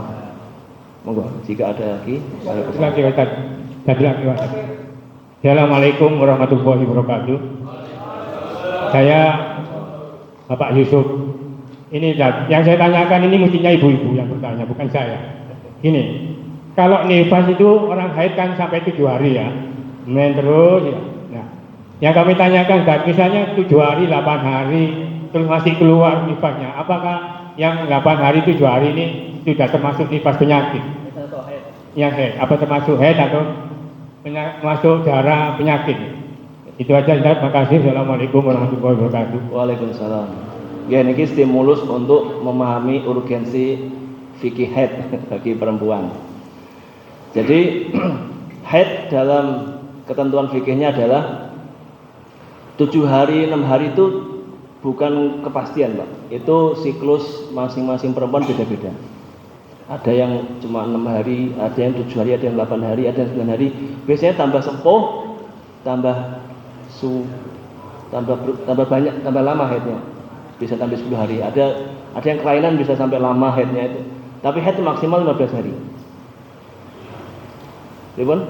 Monggo jika ada lagi. Assalamualaikum warahmatullahi wabarakatuh. Saya Bapak Yusuf. Ini yang saya tanyakan ini mestinya ibu-ibu yang bertanya, bukan saya. Ini, kalau nifas itu orang haid kan sampai 7 hari ya, main terus ya. Nah, yang kami tanyakan, misalnya 7 hari, 8 hari, terus masih keluar nifasnya, apakah yang 8 hari, 7 hari ini sudah termasuk nifas penyakit? Yang haid, apa termasuk haid atau masuk darah penyakit? Itu aja, terima kasih. Assalamualaikum warahmatullahi wabarakatuh. Waalaikumsalam. Ya, ini stimulus untuk memahami urgensi fikih haid bagi perempuan. Jadi haid dalam ketentuan fikihnya adalah 7 hari, 6 hari itu bukan kepastian Pak. Itu siklus masing-masing perempuan beda-beda. Ada yang cuma 6 hari, ada yang 7 hari, ada yang 8 hari, ada yang 9 hari. Biasanya tambah sepuh, tambah banyak, tambah lama haidnya. Bisa sampai 10 hari. Ada yang kelainan bisa sampai lama haidnya itu. Tapi haid itu maksimal 15 hari. Ribun?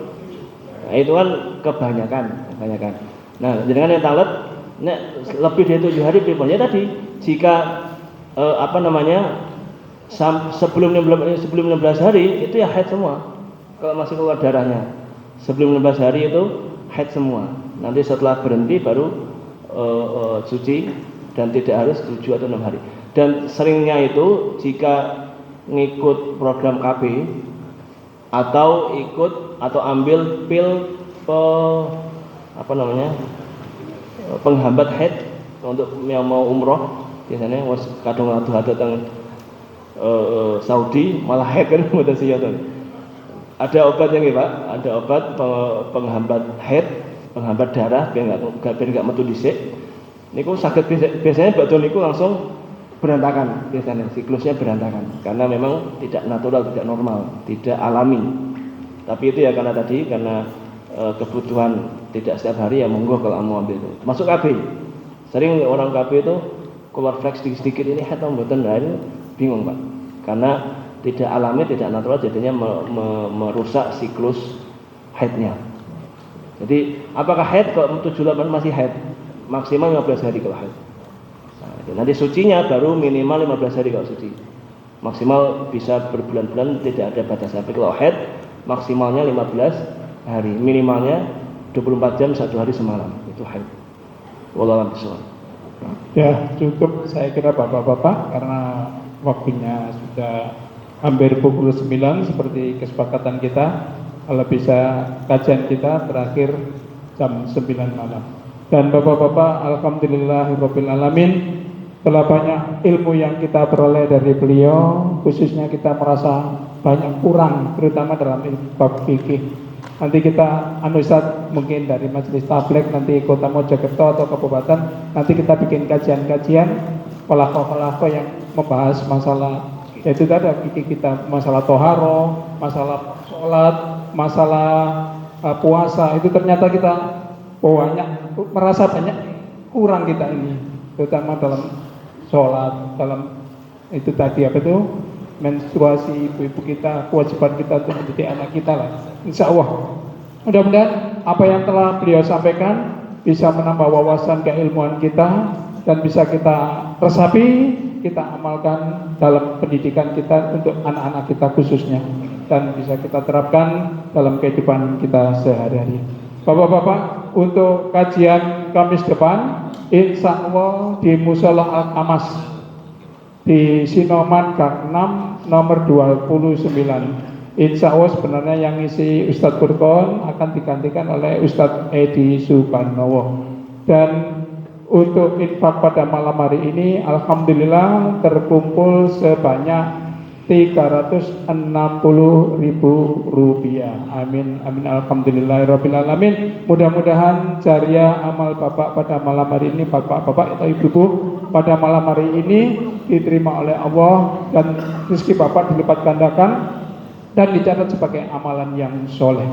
Nah, itu kan kebanyakan. Nah, jenengan yang talet lebih dari 7 hari ribun. Ya tadi, jika sebelum 16 hari itu ya haid semua. Kalau masih keluar darahnya. Sebelum 16 hari itu haid semua. Nanti setelah berhenti baru suci. Dan tidak harus 7 atau 6 hari. Dan seringnya itu jika ngikut program KB atau ambil pil penghambat haid untuk yang mau umroh, biasanya kadang adu-adu teng Saudi malah haid kan mboten siya to. Ada obatnya nggih Pak, ada obat penghambat haid, penghambat darah biar enggak metu dhisik. Niku saged biasanya bakdo niku langsung berantakan, biasanya siklusnya berantakan karena memang tidak natural, tidak normal, tidak alami. Tapi itu ya karena kebutuhan tidak setiap hari ya monggo kalau mau ambil itu. Masuk KB. Sering orang KB itu keluar flek sedikit-sedikit ini haid atau mboten, nah ini bingung Pak. Karena tidak alami, tidak natural jadinya merusak siklus haidnya. Jadi apakah haid kalau 78 masih haid? Maksimal 15 hari kalau haid. Nah, nanti sucinya baru minimal 15 hari kalau suci. Maksimal bisa berbulan-bulan, tidak ada batas. Tapi kalau haid maksimalnya 15 hari, minimalnya 24 jam 1 hari semalam. Itu haid. Wallahu a'lam. Ya cukup saya kira bapak-bapak karena waktunya sudah hampir pukul 9 seperti kesepakatan kita. Kalau bisa kajian kita berakhir jam 9 malam. Dan bapak-bapak alhamdulillahirabbil alamin, telah banyak ilmu yang kita peroleh dari beliau, khususnya kita merasa banyak kurang terutama dalam ilmu bab fikih. Nanti kita Ustaz mungkin dari majelis tabligh nanti Kota Mojokerto atau kabupaten, nanti kita bikin kajian-kajian pelako-pelako yang membahas masalah, yaitu tadi fikih kita, masalah toharo, masalah sholat, masalah puasa. Itu ternyata kita merasa banyak kurang kita ini, terutama dalam sholat, dalam itu tadi apa itu menstruasi ibu-ibu kita, kewajiban kita untuk mendidik anak kita lah. Insya Allah mudah-mudahan apa yang telah beliau sampaikan bisa menambah wawasan keilmuan kita dan bisa kita resapi, kita amalkan dalam pendidikan kita untuk anak-anak kita khususnya, dan bisa kita terapkan dalam kehidupan kita sehari-hari. Bapak-bapak, untuk kajian Kamis depan insya Allah di Musola Al-Amas di Sinoman Gang 6 nomor 29. Insya Allah sebenarnya yang isi Ustadz Furqon akan digantikan oleh Ustadz Edi Sukarnowo. Dan untuk infak pada malam hari ini alhamdulillah terkumpul sebanyak 360.000 rupiah. Amin amin alhamdulillahirabbil alamin. Mudah-mudahan jariah amal bapak pada malam hari ini, bapak-bapak atau ibu-ibu pada malam hari ini diterima oleh Allah dan rezeki bapak dilipat gandakan dan dicatat sebagai amalan yang soleh.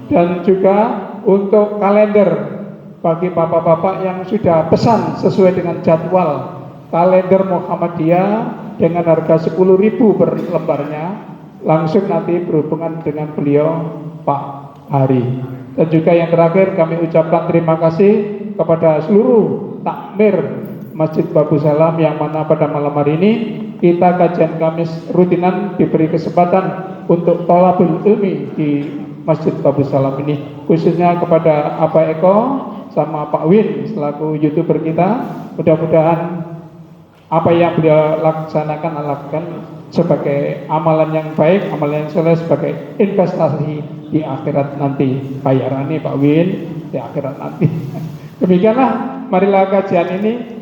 Dan juga untuk kalender bagi bapak-bapak yang sudah pesan sesuai dengan jadwal kalender Muhammadiyah dengan harga 10.000 per lembarnya, langsung nanti berhubungan dengan beliau Pak Hari. Dan juga yang terakhir kami ucapkan terima kasih kepada seluruh takmir Masjid Babu Salam yang mana pada malam hari ini kita kajian Kamis rutinan diberi kesempatan untuk thalabul ilmi di Masjid Babu Salam ini, khususnya kepada Pak Eko sama Pak Win selaku YouTuber kita. Mudah-mudahan apa yang beliau lakukan sebagai amalan yang baik, amalan yang soleh, sebagai investasi di akhirat nanti, bayarannya Pak Win di akhirat nanti. Demikianlah marilah kajian ini.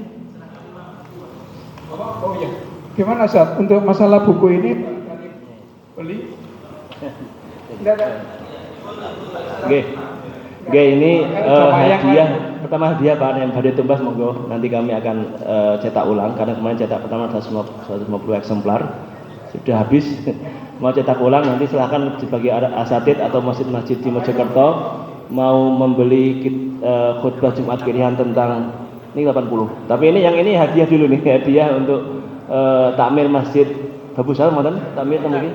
Oh iya, gimana Ustaz untuk masalah buku ini beli? Tidak ada. Oke, ini hadiah pertama, hadiah Pak yang badai tumbas, monggo nanti kami akan cetak ulang karena kemarin cetak pertama 150 eksemplar sudah habis. Mau cetak ulang nanti silahkan sebagai asatid atau masjid-masjid di Mojokerto mau membeli khutbah Jumat pilihan tentang ini 80. Tapi ini yang ini hadiah dulu nih, hadiah untuk takmir Masjid Babu Salam, ngoten takmir mungkin.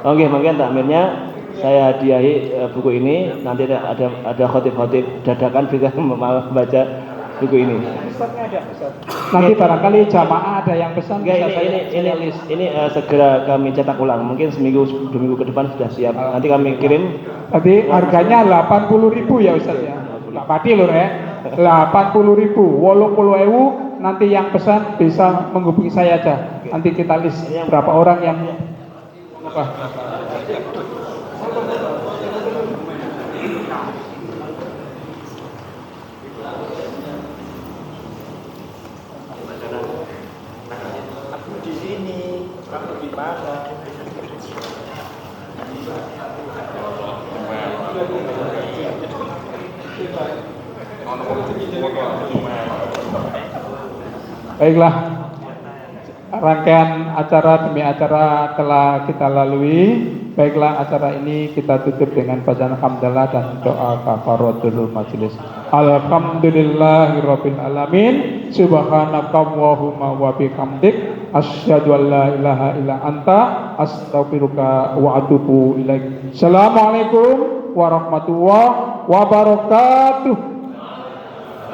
Oke, mungkin takmirnya saya hadiahi buku ini. Nanti ada khotib-khotib dadakan bisa membaca buku ini. Nanti barangkali jamaah ada yang pesan. Ini segera kami cetak ulang. Mungkin seminggu 2 minggu ke depan sudah siap. Nanti kami kirim. Tadi harganya 80.000 ya Ustaz ya. Enggak padi lho ya. 80.000, 80.000. Nanti yang pesan bisa menghubungi saya aja. Nanti kita list berapa orang yang apa. Di sini, kamu di mana? Baiklah, rangkaian acara demi acara telah kita lalui. Baiklah, acara ini kita tutup dengan bacaan hamdalah dan doa kafaratul majelis. Alhamdulillahirabbil alamin. Subhanakallahumma wa bihamdik asyhadu an la ilaha illa anta astaghfiruka wa atubu ilaik. Assalamualaikum warahmatullahi wabarakatuh.